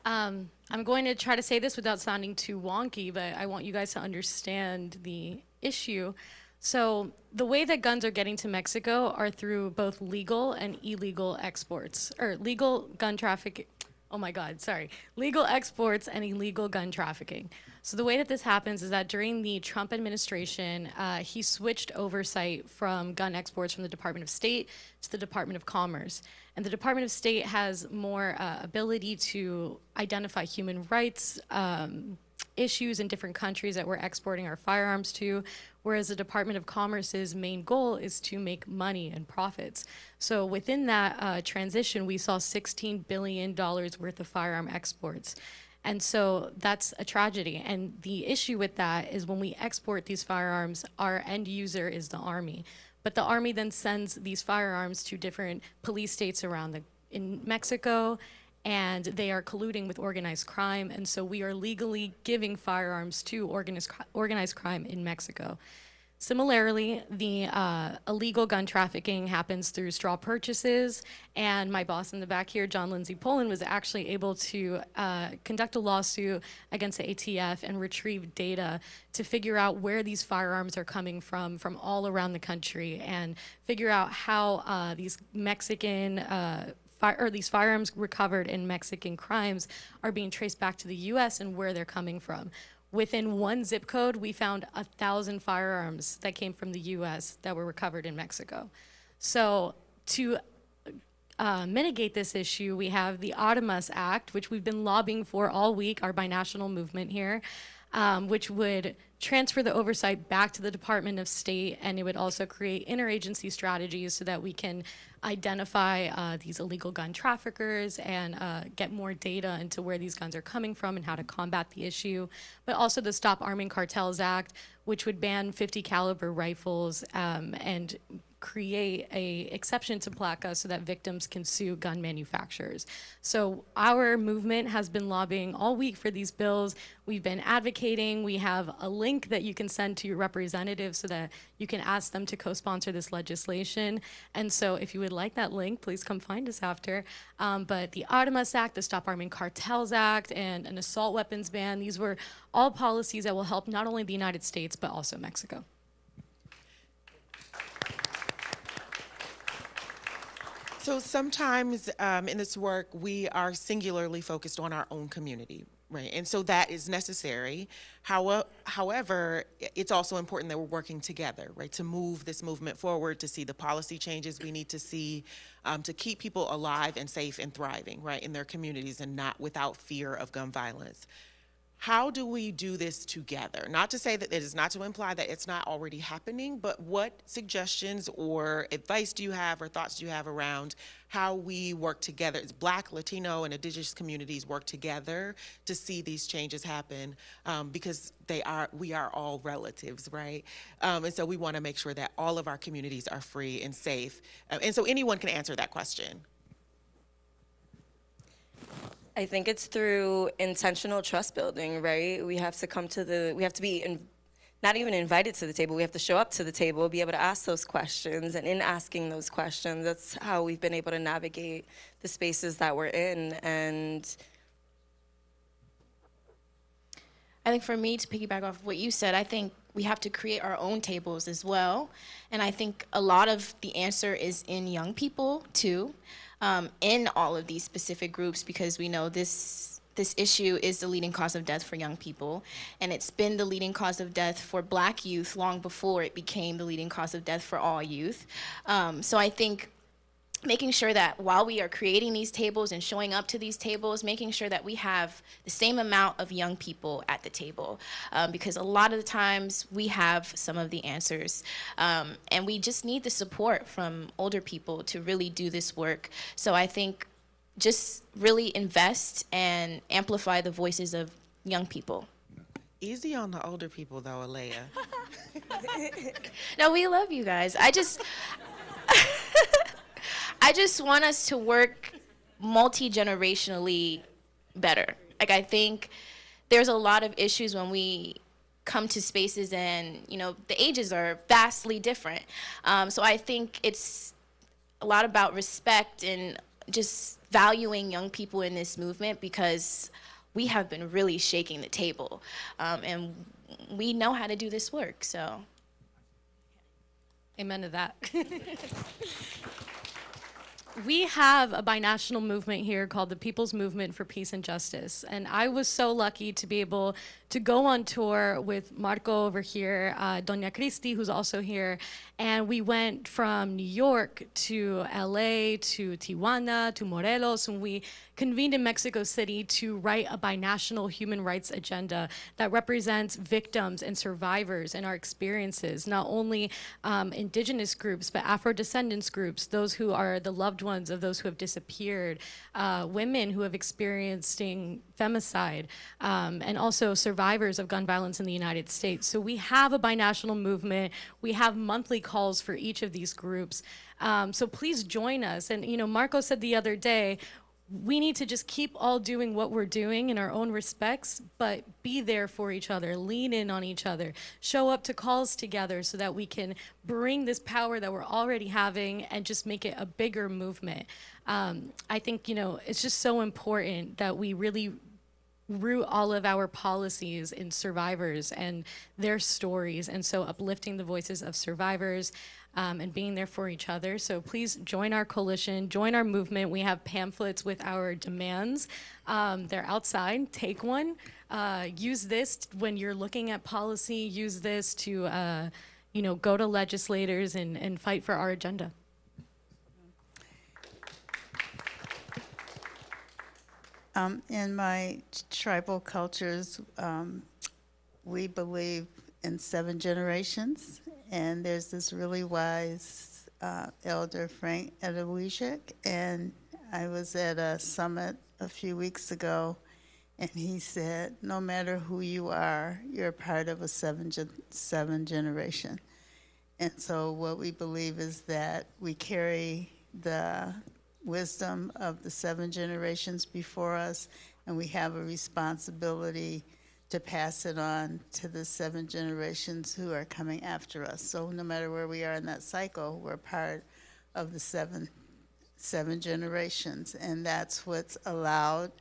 O: I'm going to try to say this without sounding too wonky, but I want you guys to understand the issue. So the way that guns are getting to Mexico are through both legal and illegal exports, or legal gun trafficking. Oh my God, sorry. Legal exports and illegal gun trafficking. So the way that this happens is that during the Trump administration, he switched oversight from gun exports from the Department of State to the Department of Commerce. And the Department of State has more ability to identify human rights issues in different countries that we're exporting our firearms to, whereas the Department of Commerce's main goal is to make money and profits. So within that transition, we saw $16 billion worth of firearm exports. And so that's a tragedy. And the issue with that is when we export these firearms, our end user is the Army. But the Army then sends these firearms to different police states around in Mexico, and they are colluding with organized crime. And so we are legally giving firearms to organized crime in Mexico. Similarly, the illegal gun trafficking happens through straw purchases, and my boss in the back here, John Lindsay Poland, was actually able to conduct a lawsuit against the ATF and retrieve data to figure out where these firearms are coming from all around the country, and figure out how these these firearms recovered in Mexican crimes are being traced back to the U.S. and where they're coming from. Within one zip code, we found 1,000 firearms that came from the U.S. that were recovered in Mexico. So to mitigate this issue, we have the Armas Act, which we've been lobbying for all week, our binational movement here, which would transfer the oversight back to the Department of State, and it would also create interagency strategies so that we can identify these illegal gun traffickers and get more data into where these guns are coming from and how to combat the issue. But also the Stop Arming Cartels Act, which would ban 50 caliber rifles and create a exception to PLACA so that victims can sue gun manufacturers. So our movement has been lobbying all week for these bills. We've been advocating. We have a link that you can send to your representative so that you can ask them to co-sponsor this legislation. And so if you would like that link, please come find us after. But the Armas Act, the Stop Arming Cartels Act, and an assault weapons ban, these were all policies that will help not only the United States, but also Mexico.
K: So sometimes in this work, we are singularly focused on our own community, right? And so that is necessary. However, it's also important that we're working together, right, to move this movement forward, to see the policy changes we need to see, to keep people alive and safe and thriving, right, in their communities and not without fear of gun violence. How do we do this together? Not to say that it is not to imply that it's not already happening, but what suggestions or advice do you have or thoughts do you have around how we work together as Black, Latino, and Indigenous communities work together to see these changes happen, because we are all relatives, right? And so we want to make sure that all of our communities are free and safe. And so anyone can answer that question.
M: I think it's through intentional trust building, right? We have to be not even invited to the table. We have to show up to the table, be able to ask those questions. And in asking those questions, that's how we've been able to navigate the spaces that we're in. And
N: I think for me, to piggyback off what you said, I think we have to create our own tables as well. And I think a lot of the answer is in young people too. In all of these specific groups, because we know this issue is the leading cause of death for young people, and it's been the leading cause of death for Black youth long before it became the leading cause of death for all youth. So I think making sure that while we are creating these tables and showing up to these tables, making sure that we have the same amount of young people at the table, because a lot of the times we have some of the answers, and we just need the support from older people to really do this work. So I think just really invest and amplify the voices of young people.
K: Easy on the older people though, Alea.
N: No, we love you guys. I just want us to work multi-generationally better. Like, I think there's a lot of issues when we come to spaces and, you know, the ages are vastly different. So I think it's a lot about respect and just valuing young people in this movement, because we have been really shaking the table. And we know how to do this work, so.
O: Amen to that. We have a binational movement here called the People's Movement for Peace and Justice. And I was so lucky to be able to go on tour with Marco over here, Doña Cristi, who's also here. And we went from New York to LA to Tijuana to Morelos, and we convened in Mexico City to write a binational human rights agenda that represents victims and survivors and our experiences, not only indigenous groups, but Afro-descendants groups, those who are the loved ones of those who have disappeared, women who have experienced femicide, and also survivors of gun violence in the United States. So we have a binational movement. We have monthly calls for each of these groups. So please join us. And, you know, Marco said the other day, we need to just keep all doing what we're doing in our own respects, but be there for each other, lean in on each other, show up to calls together so that we can bring this power that we're already having and just make it a bigger movement. I think, it's just so important that we really root all of our policies in survivors and their stories, and so uplifting the voices of survivors and being there for each other. So please join our coalition, join our movement. We have pamphlets with our demands. They're outside, take one. Use this when you're looking at policy, use this to go to legislators and fight for our agenda.
L: In my tribal cultures, we believe in 7 generations, and there's this really wise elder, Frank Edewijik, and I was at a summit a few weeks ago, and he said, no matter who you are, you're part of a 7 generation. And so what we believe is that we carry the wisdom of the 7 generations before us, and we have a responsibility to pass it on to the 7 generations who are coming after us. So no matter where we are in that cycle, we're part of the seven generations, and that's what's allowed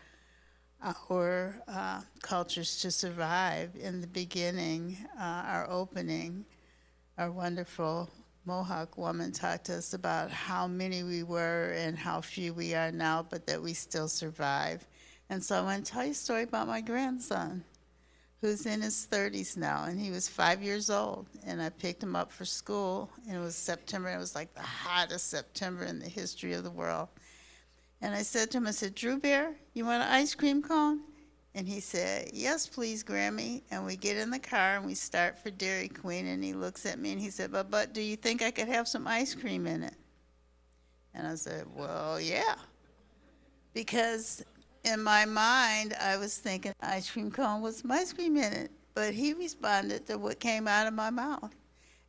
L: our cultures to survive. In the beginning, our opening, our wonderful Mohawk woman talked to us about how many we were and how few we are now, but that we still survive. And so I want to tell you a story about my grandson, who's in his 30s now, and he was 5 years old, and I picked him up for school, and it was September. It was like the hottest September in the history of the world. And I said to him, I said, Drew Bear, you want an ice cream cone? And he said, yes, please, Grammy. And we get in the car and we start for Dairy Queen, and he looks at me and he said, but do you think I could have some ice cream in it? And I said, well, yeah. Because in my mind, I was thinking ice cream cone with some ice cream in it. But he responded to what came out of my mouth.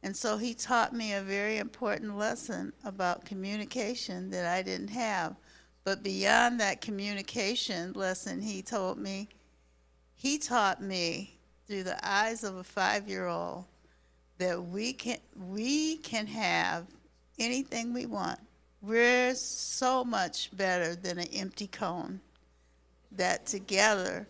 L: And so he taught me a very important lesson about communication that I didn't have. But beyond that communication lesson, he taught me through the eyes of a 5-year-old that we can have anything we want. We're so much better than an empty cone, that together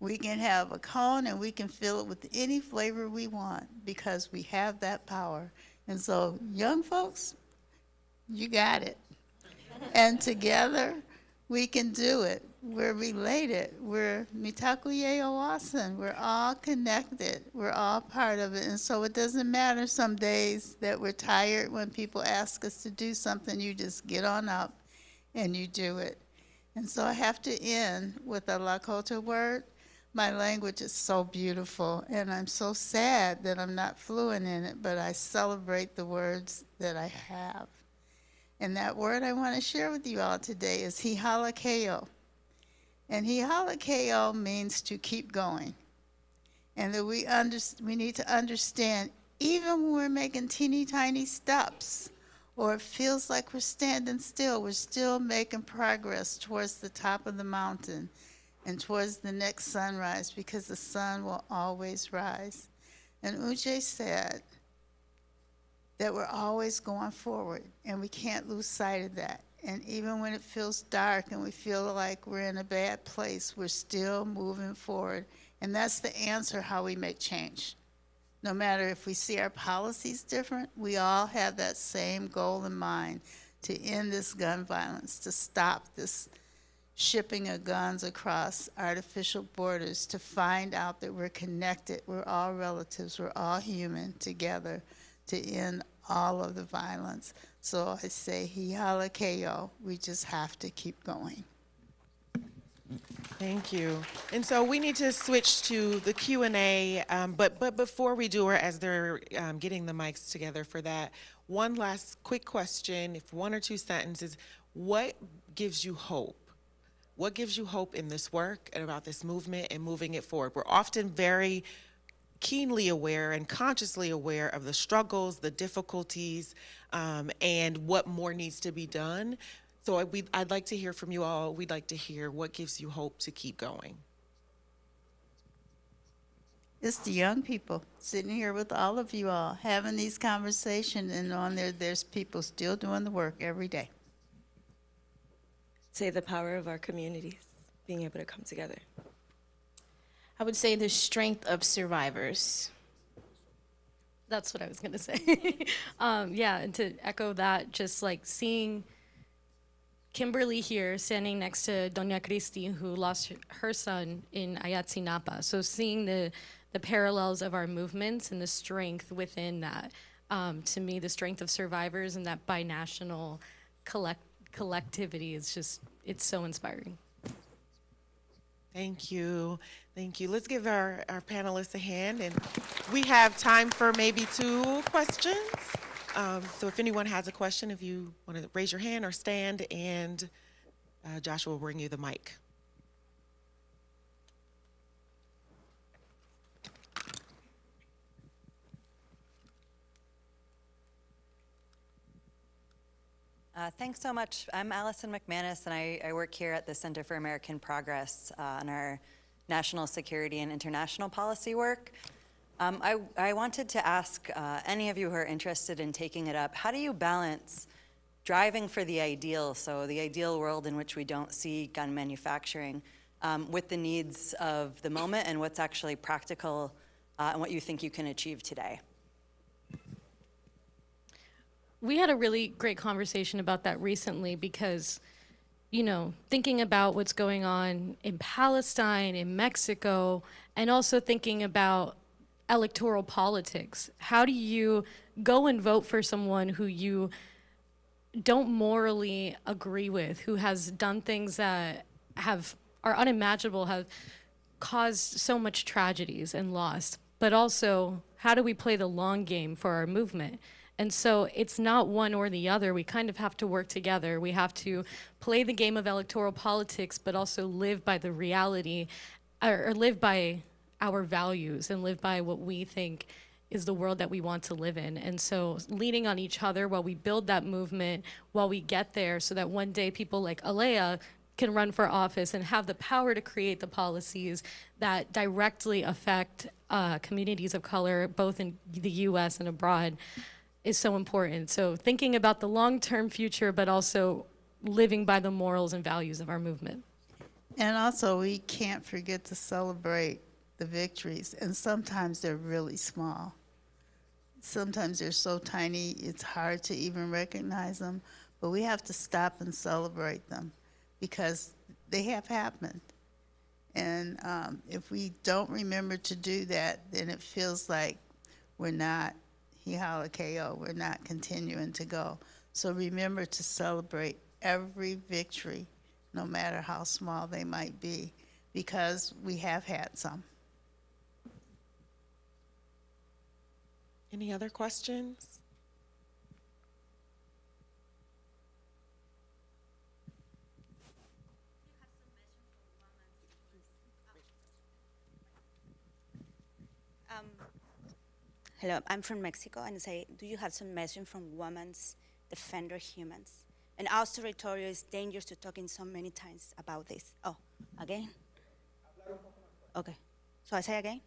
L: we can have a cone and we can fill it with any flavor we want because we have that power. And so, young folks, you got it. And together, we can do it. We're related. We're mitakuye owasan. We're all connected. We're all part of it. And so it doesn't matter some days that we're tired when people ask us to do something. You just get on up and you do it. And so I have to end with a Lakota word. My language is so beautiful, and I'm so sad that I'm not fluent in it, but I celebrate the words that I have. And that word I want to share with you all today is hihalakeo. And hihalakeo means to keep going. And that we need to understand, even when we're making teeny tiny steps, or it feels like we're standing still, we're still making progress towards the top of the mountain and towards the next sunrise, because the sun will always rise. And Uche said that we're always going forward, and we can't lose sight of that. And even when it feels dark and we feel like we're in a bad place, we're still moving forward. And that's the answer how we make change. No matter if we see our policies different, we all have that same goal in mind, to end this gun violence, to stop this shipping of guns across artificial borders, to find out that we're connected, we're all relatives, we're all human together, to end all of the violence. So I say, hihalakeo, we just have to keep going.
K: Thank you. And so we need to switch to the Q&A, but before we do, or as they're getting the mics together for that, one last quick question, if 1 or 2 sentences, what gives you hope? What gives you hope in this work and about this movement and moving it forward? We're often very keenly aware and consciously aware of the struggles, the difficulties, and what more needs to be done. So I'd like to hear from you all. We'd like to hear what gives you hope to keep going.
L: It's the young people sitting here with all of you all, having these conversations, and on there's people still doing the work every day.
M: Say the power of our communities, being able to come together.
N: I would say the strength of survivors.
O: That's what I was going to say. Yeah, and to echo that, just like seeing Kimberly here standing next to Doña Cristi, who lost her son in Ayotzinapa. So seeing the parallels of our movements and the strength within that, to me, the strength of survivors and that binational collectivity is just, it's so inspiring.
K: Thank you. Thank you. Let's give our panelists a hand. And we have time for maybe 2 questions. So if anyone has a question, if you want to raise your hand or stand, and Joshua will bring you the mic.
P: Thanks so much. I'm Allison McManus, and I work here at the Center for American Progress on our national security and international policy work. I wanted to ask any of you who are interested in taking it up, how do you balance driving for the ideal, so the ideal world in which we don't see gun manufacturing, with the needs of the moment and what's actually practical and what you think you can achieve today?
O: We had a really great conversation about that recently because, you know, thinking about what's going on in Palestine, in Mexico, and also thinking about electoral politics. How do you go and vote for someone who you don't morally agree with, who has done things that are unimaginable, have caused so much tragedies and loss, but also how do we play the long game for our movement? And so it's not one or the other. We kind of have to work together. We have to play the game of electoral politics, but also live by the reality, or live by our values and live by what we think is the world that we want to live in. And so leaning on each other while we build that movement, while we get there, so that one day people like Alea can run for office and have the power to create the policies that directly affect communities of color, both in the US and abroad, is so important. So thinking about the long-term future, but also living by the morals and values of our movement.
L: And also, we can't forget to celebrate the victories, and sometimes they're really small. Sometimes they're so tiny, it's hard to even recognize them, but we have to stop and celebrate them because they have happened. And if we don't remember to do that, then it feels like we're not Hihala we're not continuing to go. So remember to celebrate every victory, no matter how small they might be, because we have had some.
K: Any other questions?
Q: Hello, I'm from Mexico, and I say, do you have some message from women's defender humans? And our territory is dangerous to talking so many times about this. Oh, again? Okay, so I say again?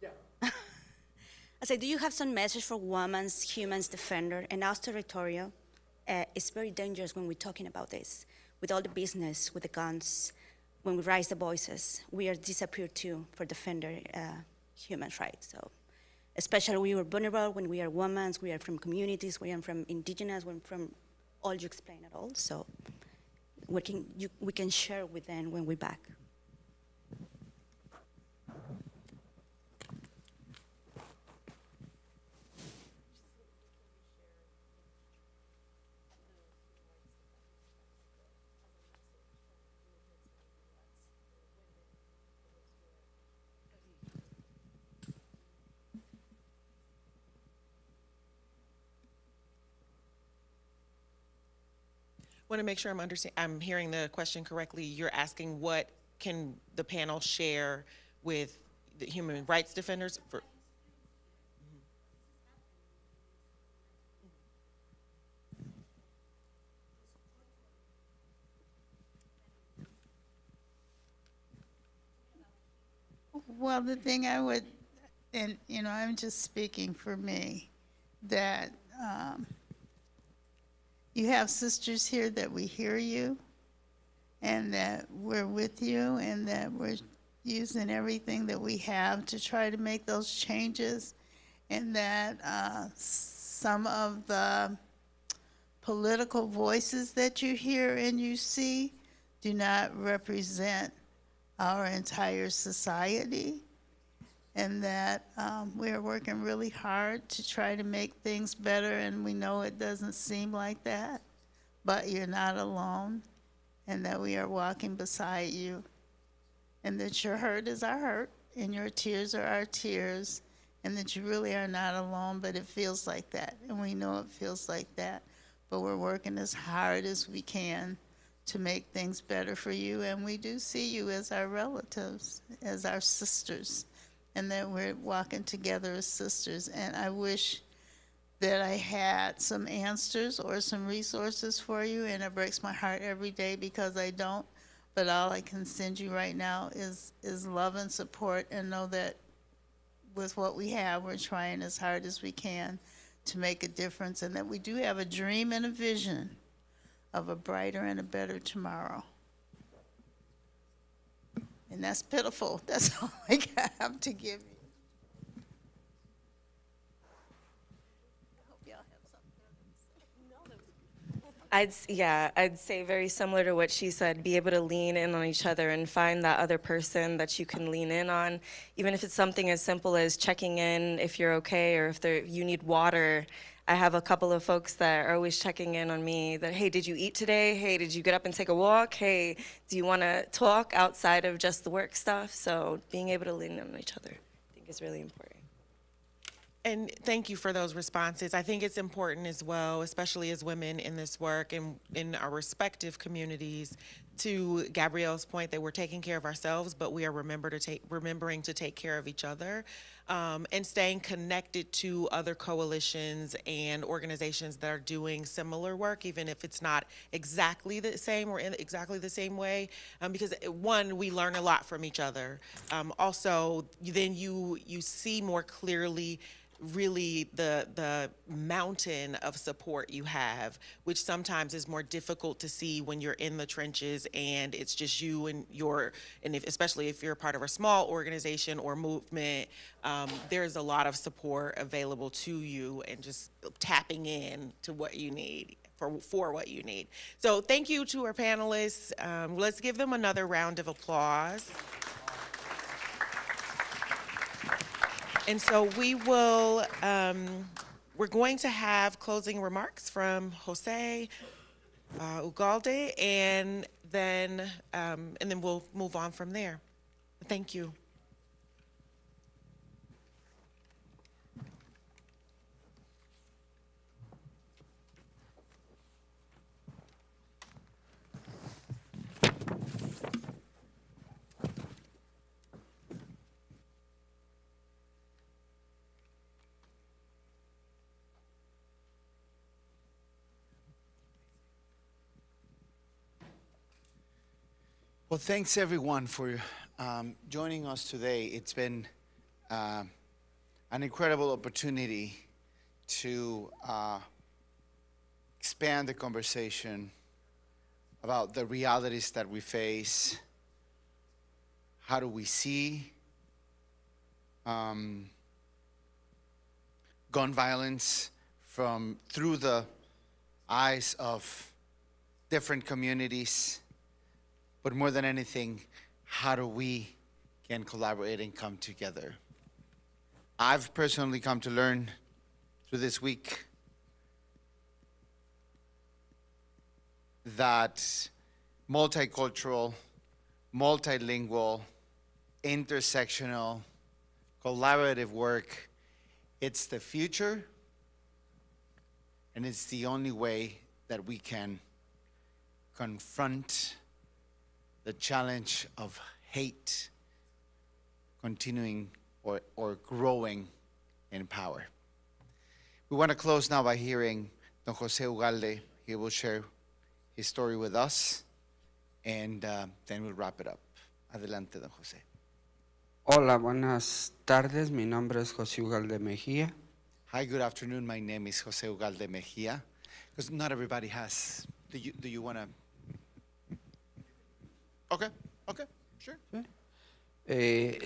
Q: Yeah. I say, do you have some message for women's humans defender? And our territory is very dangerous when we're talking about this. With all the business, with the guns, when we raise the voices, we are disappeared too for defender human rights. So. Especially we are vulnerable when we are women, we are from communities, we are from Indigenous, we're from all you explain it all. So we can share with them when we're back.
K: Want to make sure I'm hearing the question correctly. You're asking what can the panel share with the human rights defenders for?
L: Well, the thing I would, and you know, I'm just speaking for me, that you have sisters here that we hear you, and that we're with you, and that we're using everything that we have to try to make those changes, and that some of the political voices that you hear and you see do not represent our entire society, and that we're working really hard to try to make things better, and we know it doesn't seem like that, but you're not alone, and that we are walking beside you, and that your hurt is our hurt, and your tears are our tears, and that you really are not alone, but it feels like that, and we know it feels like that, but we're working as hard as we can to make things better for you, and we do see you as our relatives, as our sisters, and that we're walking together as sisters. And I wish that I had some answers or some resources for you, and it breaks my heart every day because I don't, but all I can send you right now is love and support, and know that with what we have, we're trying as hard as we can to make a difference, and that we do have a dream and a vision of a brighter and a better tomorrow. And that's pitiful. That's all I have to give you.
M: I'd say very similar to what she said, be able to lean in on each other and find that other person that you can lean in on, even if it's something as simple as checking in if you're okay, or if you need water. I have a couple of folks that are always checking in on me that, hey, did you eat today? Hey, did you get up and take a walk? Hey, do you want to talk outside of just the work stuff? So being able to lean in on each other, I think, is really important.
K: And thank you for those responses. I think it's important as well, especially as women in this work and in our respective communities, to Gabrielle's point that we're taking care of ourselves, but we are remembering to take care of each other, and staying connected to other coalitions and organizations that are doing similar work, even if it's not exactly the same or in exactly the same way, because one, we learn a lot from each other. Also, then you see more clearly really the mountain of support you have, which sometimes is more difficult to see when you're in the trenches and it's just you and especially if you're a part of a small organization or movement, there's a lot of support available to you, and just tapping in to what you need for what you need. So thank you to our panelists. Let's give them another round of applause. And so we will, we're going to have closing remarks from Jose Ugalde, and then we'll move on from there. Thank you.
C: Well, thanks everyone for joining us today. It's been an incredible opportunity to expand the conversation about the realities that we face. How do we see gun violence through the eyes of different communities? But more than anything, how do we can collaborate and come together? I've personally come to learn through this week that multicultural, multilingual, intersectional, collaborative work, it's the future, and it's the only way that we can confront the challenge of hate continuing or growing in power. We want to close now by hearing Don Jose Ugalde. He will share his story with us, and then we'll wrap it up. Adelante, Don Jose.
R: Hola, buenas tardes. Mi nombre es José Ugalde Mejía.
C: Hi, good afternoon. My name is Jose Ugalde Mejia. Because not everybody has. Do you want to? Okay, sure.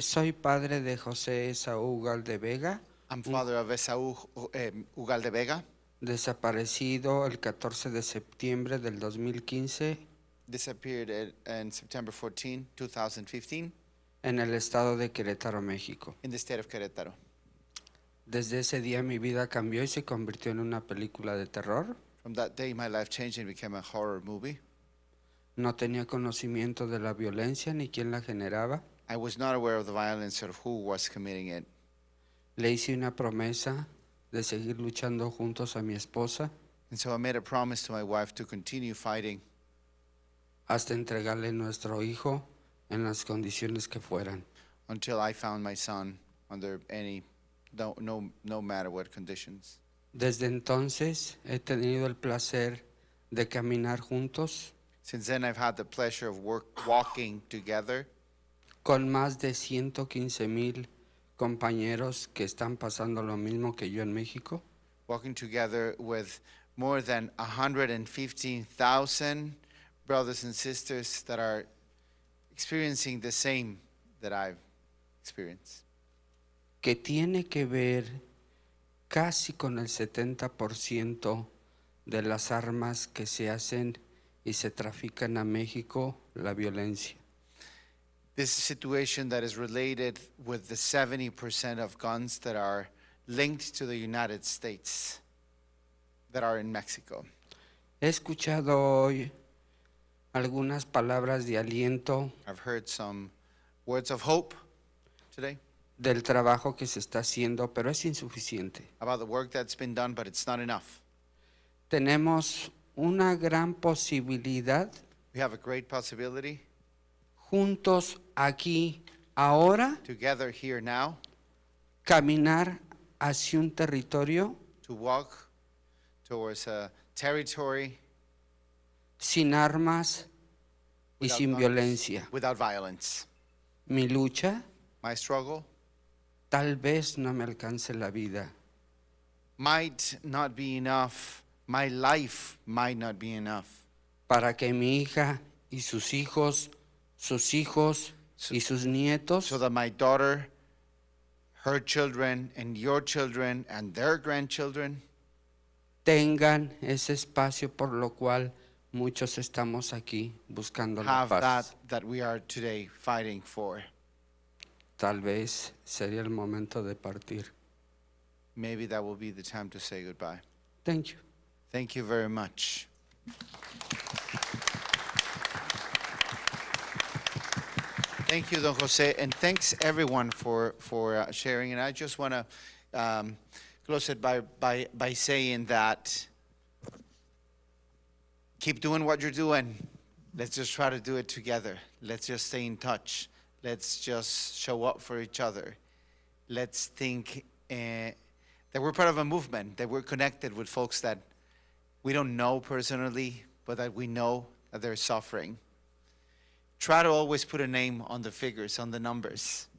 R: Soy padre de José Esaú Ugalde Vega.
C: I'm father of Esaú Ugalde Vega.
R: Desaparecido el 14 de septiembre del 2015.
C: Disappeared in September 14, 2015.
R: En el estado de Querétaro, México.
C: In the state of Querétaro.
R: Desde ese día mi vida cambió y se convirtió en una película de terror.
C: From that day, my life changed and became a horror movie.
R: No tenía conocimiento de la violencia ni quién la generaba.
C: I was not aware of the violence or who was committing it.
R: Le hice una promesa de seguir luchando juntos a mi esposa.
C: And so I made a promise to my wife to continue fighting.
R: Hasta entregarle nuestro hijo en las condiciones que fueran.
C: Until I found my son under no matter what conditions.
R: Desde entonces he tenido el placer de caminar juntos.
C: Since then, I've had the pleasure of walking together.
R: Con más de 115,000 compañeros que están pasando lo mismo que yo en México.
C: Walking together with more than 115,000 brothers and sisters that are experiencing the same that I've experienced.
R: Que tiene que ver casi con el 70% de las armas que se hacen y se trafican a México, la violencia.
C: This situation that is related with the 70% of guns that are linked to the United States that are in Mexico.
R: He escuchado hoy algunas palabras de aliento.
C: I've heard some words of hope today.
R: Del trabajo que se está haciendo, pero es insuficiente.
C: About the work that's been done, but it's not enough.
R: Tenemos una gran posibilidad.
C: We have a great possibility.
R: Juntos aquí, ahora.
C: Together here now.
R: Caminar hacia un territorio.
C: To walk towards a territory.
R: Sin armas y sin violencia.
C: Without violence.
R: Mi lucha.
C: My struggle.
R: Tal vez no me alcance la vida.
C: Might not be enough. My life might not be enough.
R: Para que mi hija y sus hijos y sus nietos.
C: So that my daughter, her children, and your children, and their grandchildren
R: tengan ese espacio por lo cual muchos estamos aquí buscando la paz.
C: Have that we are today fighting for.
R: Tal vez sería el momento de partir.
C: Maybe that will be the time to say goodbye.
R: Thank you.
C: Thank you very much. Thank you, Don Jose, and thanks everyone for sharing. And I just want to close it by saying that keep doing what you're doing. Let's just try to do it together. Let's just stay in touch. Let's just show up for each other. Let's think that we're part of a movement, that we're connected with folks that we don't know personally, but that we know that they're suffering. Try to always put a name on the figures, on the numbers.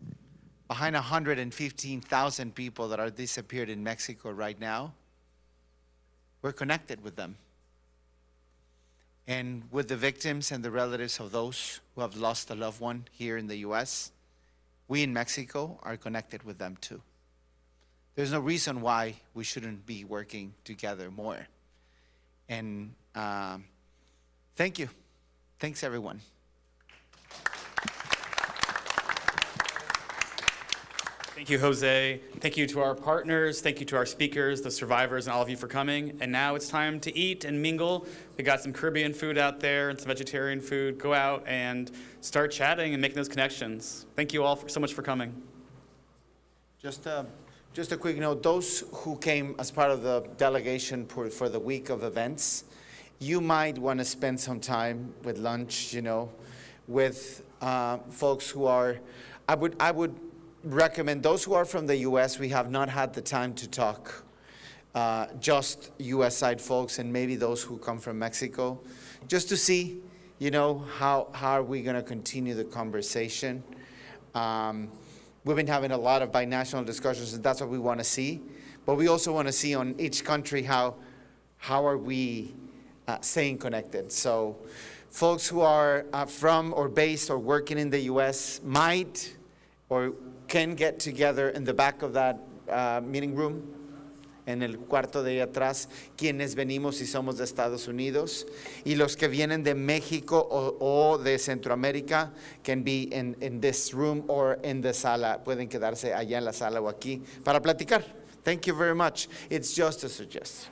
C: Behind 115,000 people that are disappeared in Mexico right now, we're connected with them. And with the victims and the relatives of those who have lost a loved one here in the U.S., we in Mexico are connected with them too. There's no reason why we shouldn't be working together more. And thank you. Thanks, everyone.
D: Thank you, Jose. Thank you to our partners. Thank you to our speakers, the survivors, and all of you for coming. And now it's time to eat and mingle. We got some Caribbean food out there and some vegetarian food. Go out and start chatting and making those connections. Thank you all so much for coming.
C: Just a quick note, those who came as part of the delegation for the week of events, you might want to spend some time with lunch, with folks who are, I would recommend those who are from the U.S., we have not had the time to talk, just U.S. side folks and maybe those who come from Mexico, just to see, how are we going to continue the conversation. We've been having a lot of binational discussions, and that's what we want to see. But we also want to see on each country how are we staying connected. So folks who are from or based or working in the U.S. might or can get together in the back of that meeting room, en el cuarto de ahí atrás, quienes venimos y somos de Estados Unidos, y los que vienen de México o de Centroamérica can be in this room or in the sala, pueden quedarse allá en la sala o aquí para platicar. Thank you very much. It's just a suggestion.